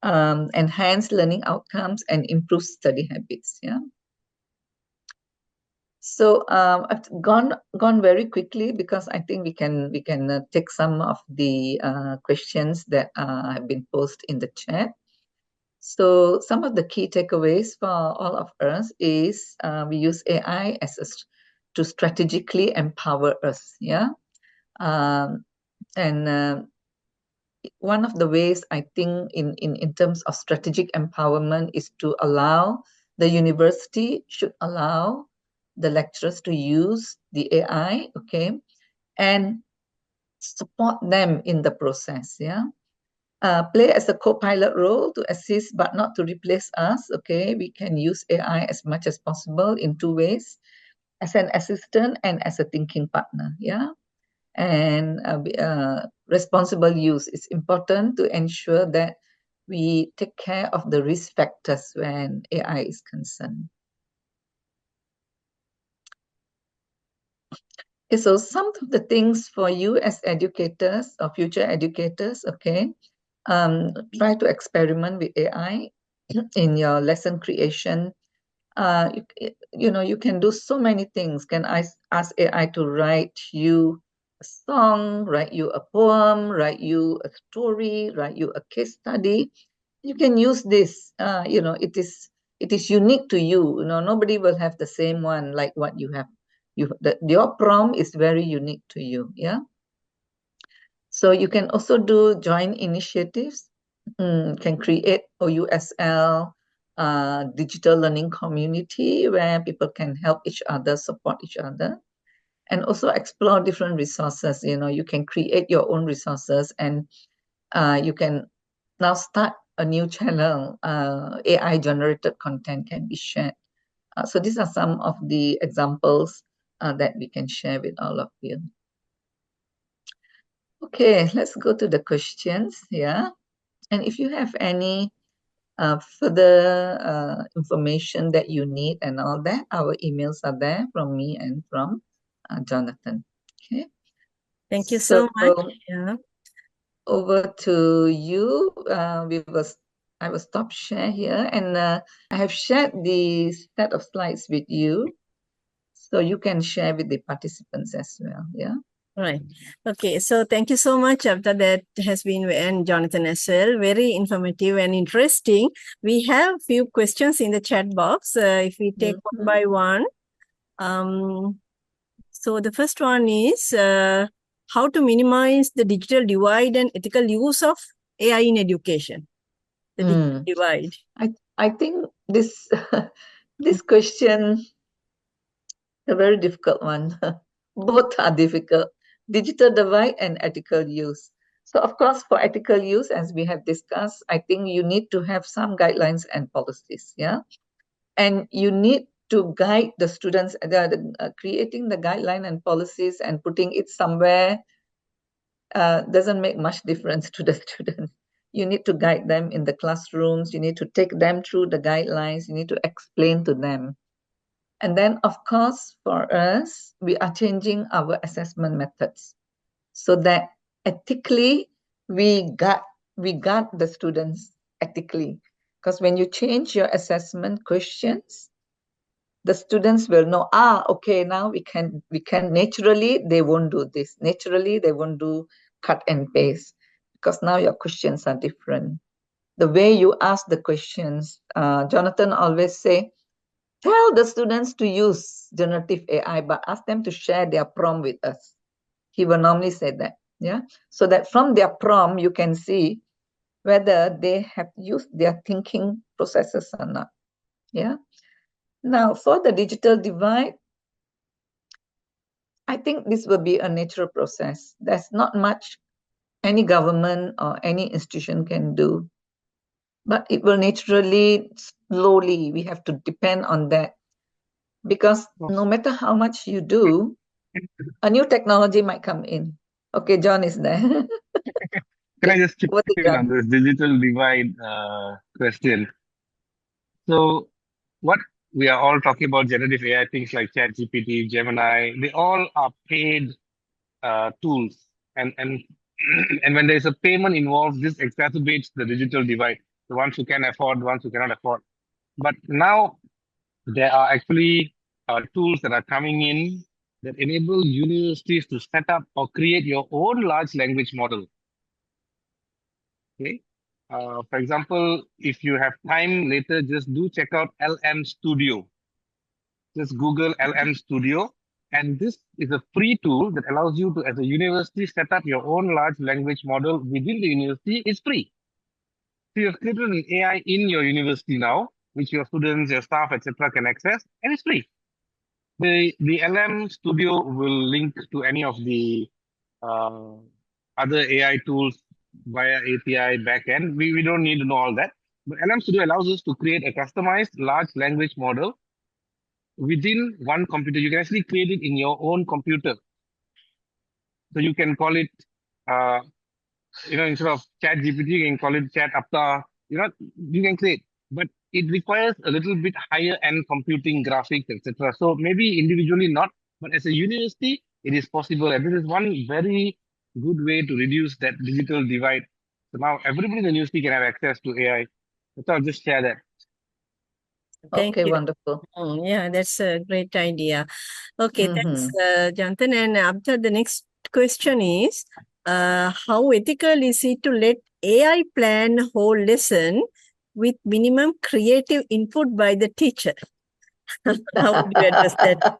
Enhance learning outcomes and improve study habits. Yeah. So I've gone very quickly because I think we can take some of the questions that have been posed in the chat. So some of the key takeaways for all of us is we use AI to strategically empower us. Yeah. One of the ways I think in terms of strategic empowerment is to allow the university should allow the lecturers to use the AI, okay, and support them in the process, yeah. Play as a co-pilot role to assist but not to replace us, okay. We can use AI as much as possible in two ways, as an assistant and as a thinking partner, yeah. And responsible use is important to ensure that we take care of the risk factors when AI is concerned. Okay, so some of the things for you as educators or future educators, okay, try to experiment with AI in your lesson creation. You can do so many things. Can I ask AI to write you a song, write you a poem, write you a story, write you a case study? You can use this. It is unique to you. Nobody will have the same one like what you have. Your prompt is very unique to you. Yeah. So you can also do joint initiatives. Can create OUSL, digital learning community where people can help each other, support each other, and also explore different resources. You can create your own resources, and you can now start a new channel. AI generated content can be shared. So these are some of the examples that we can share with all of you. Okay, let's go to the questions. Yeah. And if you have any further information that you need and all that, our emails are there from me and from Jonathan. Okay. Thank you so much. Yeah. Over to you. I will stop share here, and I have shared the set of slides with you, so you can share with the participants as well. Yeah. Right. Okay. So thank you so much, Avta. That has been, and Jonathan as well, very informative and interesting. We have few questions in the chat box. If we take one by one. So the first one is how to minimize the digital divide and ethical use of AI in education. The digital divide. I think this this question a very difficult one. Both are difficult. Digital divide and ethical use. So of course, for ethical use, as we have discussed, I think you need to have some guidelines and policies. Yeah. And you need to guide the students, creating the guideline and policies and putting it somewhere doesn't make much difference to the students. You need to guide them in the classrooms. You need to take them through the guidelines. You need to explain to them. And then, of course, for us, we are changing our assessment methods so that ethically we guard the students ethically. Because when you change your assessment questions, the students will know, okay, now we can naturally, they won't do this. Naturally, they won't do cut and paste because now your questions are different. The way you ask the questions, Jonathan always say, tell the students to use generative AI, but ask them to share their prompt with us. He will normally say that, yeah? So that from their prompt, you can see whether they have used their thinking processes or not, yeah? Now, for the digital divide, I think this will be a natural process. There's not much any government or any institution can do, but it will naturally, slowly, we have to depend on that. Because no matter how much you do, a new technology might come in. Okay, John is there. Can I just chip in on this digital divide question? So, what we are all talking about generative AI, things like ChatGPT, Gemini, they all are paid tools, and and when there's a payment involved, this exacerbates the digital divide. The ones who can afford, the ones who cannot afford. But now there are actually tools that are coming in that enable universities to set up or create your own large language model. Okay. For example, if you have time later, just do check out LM Studio. Just Google LM Studio. And this is a free tool that allows you to, as a university, set up your own large language model within the university. It's free. So you have created an AI in your university now, which your students, your staff, etc., can access, and it's free. The LM Studio will link to any of the other AI tools via API backend. We don't need to know all that. But LM Studio allows us to create a customized large language model within one computer. You can actually create it in your own computer. So you can call it, instead of Chat GPT, you can call it Chat Apta. You can create, but it requires a little bit higher end computing, graphics, etc. So maybe individually not, but as a university, it is possible. And this is one very good way to reduce that digital divide. So now everybody in the newsfeed can have access to AI. I thought I'll just share that. Thank Okay, you. wonderful. Yeah, that's a great idea. Okay, thanks, Mm-hmm. Jonathan. And after the next question is, how ethical is it to let AI plan whole lesson with minimum creative input by the teacher? How would you address that?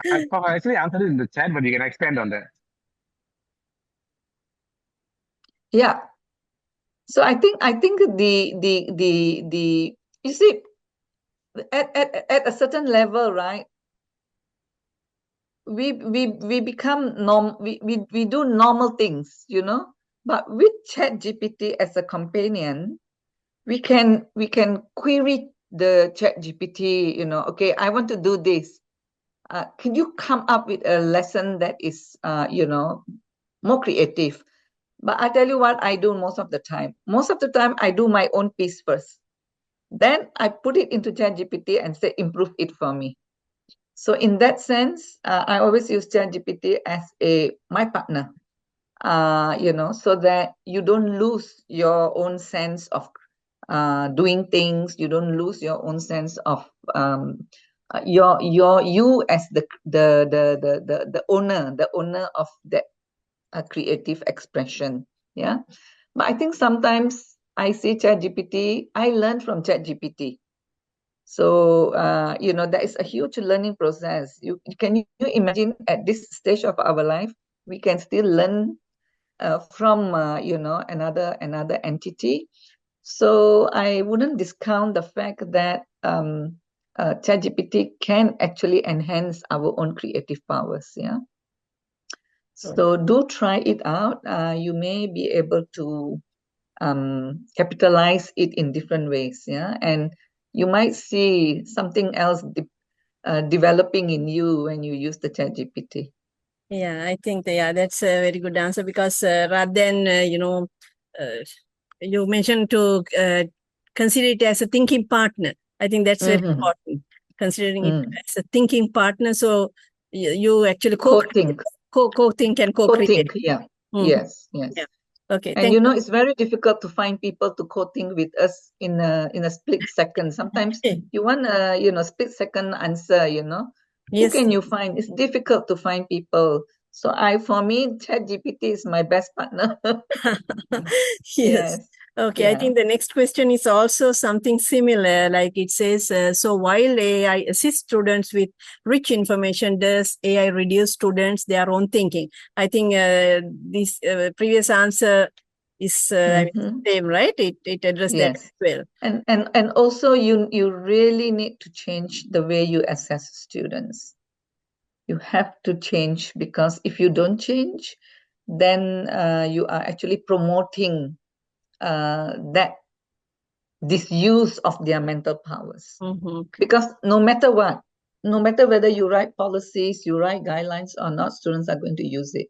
I actually answered it in the chat, but you can expand on that. Yeah. So I think the you see at a certain level, right? We become we do normal things, you know. But with ChatGPT as a companion, we can query the ChatGPT, you know, okay, I want to do this. Can you come up with a lesson that is you know, more creative? But I tell you what I do most of the time. Most of the time I do my own piece first. Then I put it into ChatGPT and say, improve it for me. So in that sense, I always use ChatGPT as my partner, you know, so that you don't lose your own sense of doing things. You don't lose your own sense of you as the owner of that creative expression. Yeah. But I think sometimes I see ChatGPT, I learn from ChatGPT. So, you know, that is a huge learning process. Can you imagine at this stage of our life, we can still learn from, you know, another entity. So I wouldn't discount the fact that ChatGPT can actually enhance our own creative powers. Yeah. So do try it out. You may be able to capitalize it in different ways. Yeah. And you might see something else developing in you when you use the ChatGPT. Yeah, I think that's a very good answer because rather than, you mentioned to consider it as a thinking partner. I think that's very Mm-hmm. important, considering it as a thinking partner. So you actually Co-think. co-think and co-create. Co-think, yeah. Mhm. Yes, yes. Yeah. Okay, And you know, it's very difficult to find people to co-think with us in a split second. Sometimes you want a, you know, split second answer, you know. Who Yes. can you find? It's difficult to find people. So for me, ChatGPT is my best partner. Yes. Okay, I Yeah. think the next question is also something similar. Like it says, so while AI assists students with rich information, does AI reduce students their own thinking? I think this previous answer is I mean, same, right? It addressed that Yes. as well. And also you really need to change the way you assess students. You have to change, because if you don't change, then you are actually promoting that disuse of their mental powers. Mm-hmm. Because no matter what, no matter whether you write policies, you write guidelines or not, students are going to use it.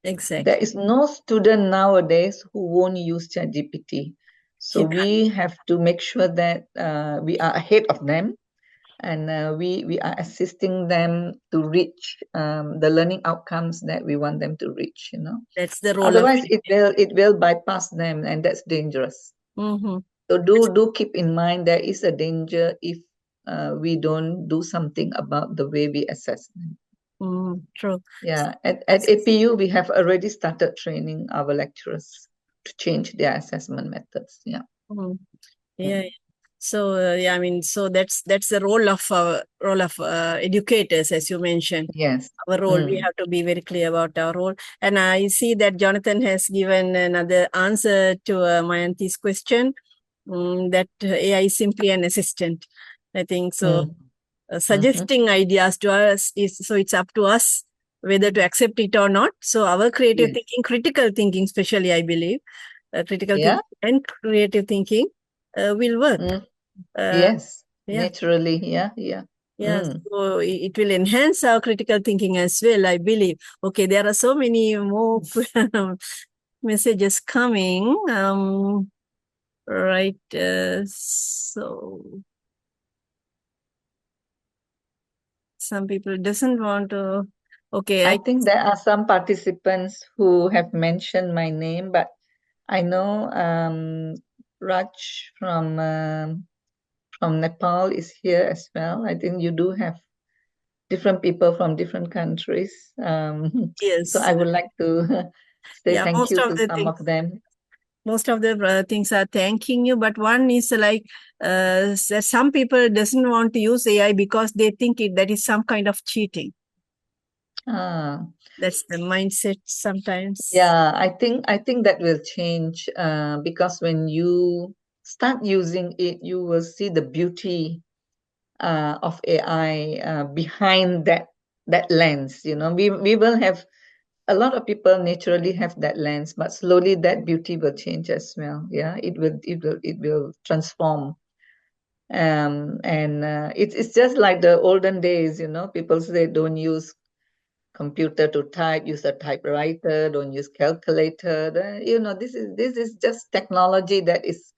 Exactly. There is no student nowadays who won't use ChatGPT. So we have to make sure that we are ahead of them, and we are assisting them to reach the learning outcomes that we want them to reach. You know, that's the role. Otherwise, it will bypass them, and that's dangerous. Mm-hmm. So do keep in mind there is a danger if we don't do something about the way we assess them. True. Yeah, at APU we have already started training our lecturers to change their assessment methods. Yeah. Yeah. So I mean, so that's the role of educators, as you mentioned. Yes. Our role, we have to be very clear about our role. And I see that Jonathan has given another answer to Mayanti's question, that AI is simply an assistant. I think so. Suggesting ideas to us it's up to us whether to accept it or not. So our creative thinking, critical thinking, especially, I believe, critical thinking and creative thinking will work. Yes, naturally. Yeah. So it will enhance our critical thinking as well, I believe. Okay, there are so many more messages coming. Right. So some people doesn't want to Okay, I think there are some participants who have mentioned my name, but I know Raj from Nepal is here as well. I think you do have different people from different countries. So yes. I would like to say Yeah, thank you to some of them. most of the things are thanking you, but one is like that some people doesn't want to use AI because they think that is some kind of cheating. Ah, That's the mindset sometimes. yeah, I think that will change because when you start using it, you will see the beauty of AI behind that lens. You know, we will have a lot of people naturally have that lens, but slowly that beauty will change as well. Yeah, it will transform. And it's just like the olden days. You know, people say don't use computer to type, use a typewriter, don't use calculator. You know, this is just technology that is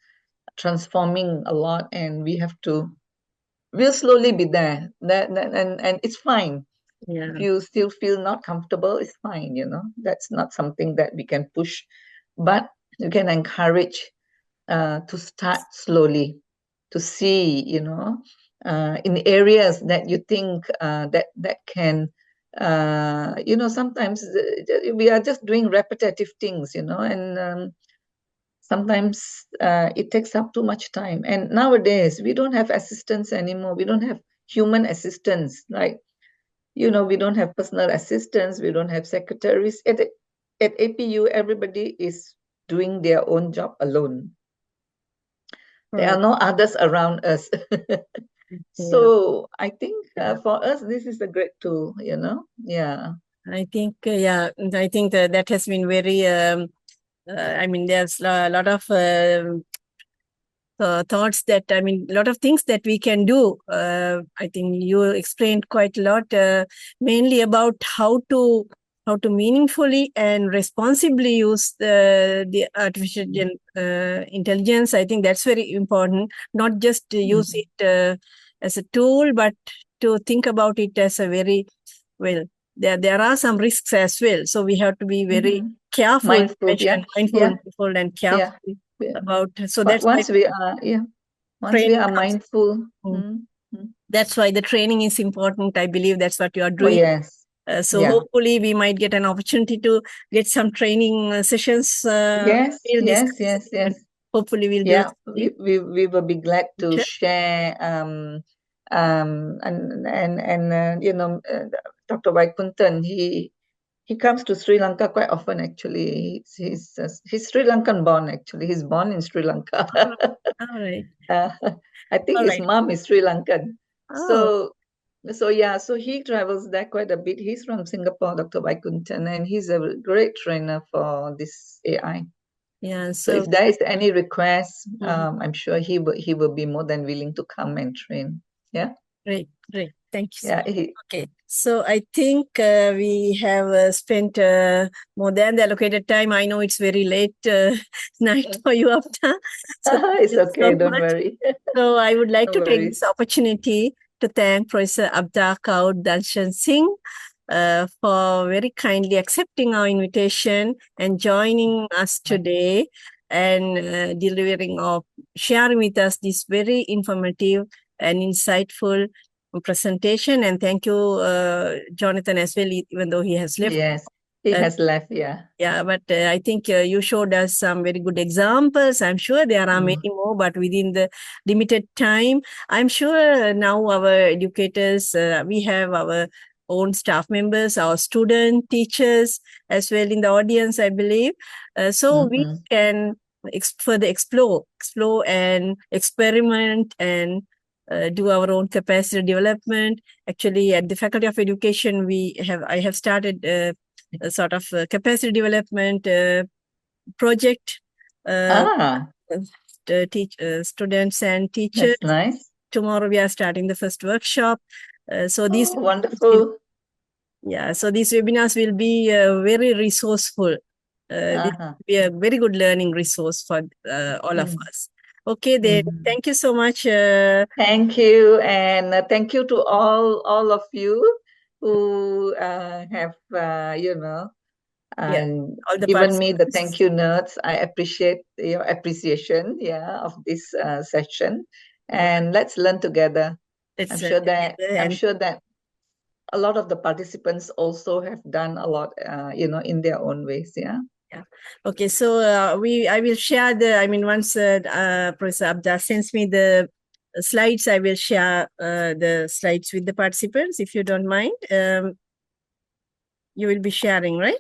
transforming a lot, and we'll slowly be there. And it's fine. Yeah. If you still feel not comfortable, it's fine. You know, that's not something that we can push, but you can encourage to start slowly, to see, you know, in areas that you think that can, you know, sometimes we are just doing repetitive things, you know, and sometimes it takes up too much time. And nowadays we don't have assistants anymore. We don't have human assistants, like, you know, we don't have personal assistants. We don't have secretaries. At APU, everybody is doing their own job alone. There are no others around us. So I think for us, this is a great tool, you know? Yeah. I think, I think that has been very, I mean, there's a lot of thoughts that, I mean, a lot of things that we can do. I think you explained quite a lot, mainly about how to meaningfully and responsibly use the artificial intelligence. I think that's very important. Not just to use it as a tool, but to think about it as a very, well, there are some risks as well. So we have to be very careful, mindful, mindful and careful about. So but that's once we are mindful. That's why the training is important. I believe that's what you are doing. Oh, yes. So hopefully we might get an opportunity to get some training sessions. Yes. Hopefully we'll do. We will be glad to share. And you know, Dr. Vaikuntan, he comes to Sri Lanka quite often. Actually, he's Sri Lankan born. Actually, he's born in Sri Lanka. All right. I think his mom is Sri Lankan. So he travels there quite a bit. He's from Singapore, Dr. Vaikuntan, and he's a great trainer for this AI. Yeah. So if there is any request, I'm sure he will be more than willing to come and train. Yeah. Great. Thank you. Yeah. Okay. So I think we have spent more than the allocated time. I know it's very late night for you after. So it's okay. Don't worry. So I would like to take this opportunity to thank Professor Abda Kaur Darshan Singh for very kindly accepting our invitation and joining us today and sharing with us this very informative and insightful presentation. And thank you, Jonathan, as well, even though he has left. Yes, he has left, yeah. Yeah, but I think you showed us some very good examples. I'm sure there are many more, but within the limited time, I'm sure now our educators, we have our own staff members, our student teachers as well in the audience, I believe. So we can further explore and experiment and do our own capacity development. Actually, at the Faculty of Education, I have started a sort of capacity development project. Students and teachers. That's nice. Tomorrow we are starting the first workshop. So these wonderful. So these webinars will be very resourceful. This will be a very good learning resource for all of us. Okay, then thank you so much. Thank you, and thank you to all of you. who have, you know, all the given me the participants. thank you notes. I appreciate your appreciation, of this session. And let's learn together. I'm sure that a lot of the participants also have done a lot, in their own ways. Yeah. Yeah. Okay. So I will share once Professor Abda sends me the slides, I will share the slides with the participants. If you don't mind, you will be sharing, right?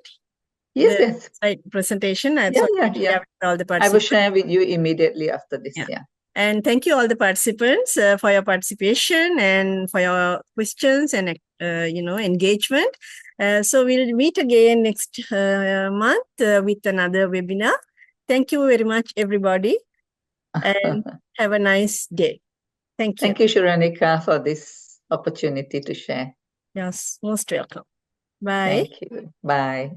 Yes, The yes. slide presentation. Yeah. All the I will participants. share with you immediately after this. Yeah. And thank you all the participants for your participation and for your questions and engagement. So we'll meet again next month with another webinar. Thank you very much, everybody, and have a nice day. Thank you. Thank you, Shuranika, for this opportunity to share. Yes, most welcome. Bye. Thank you. Bye.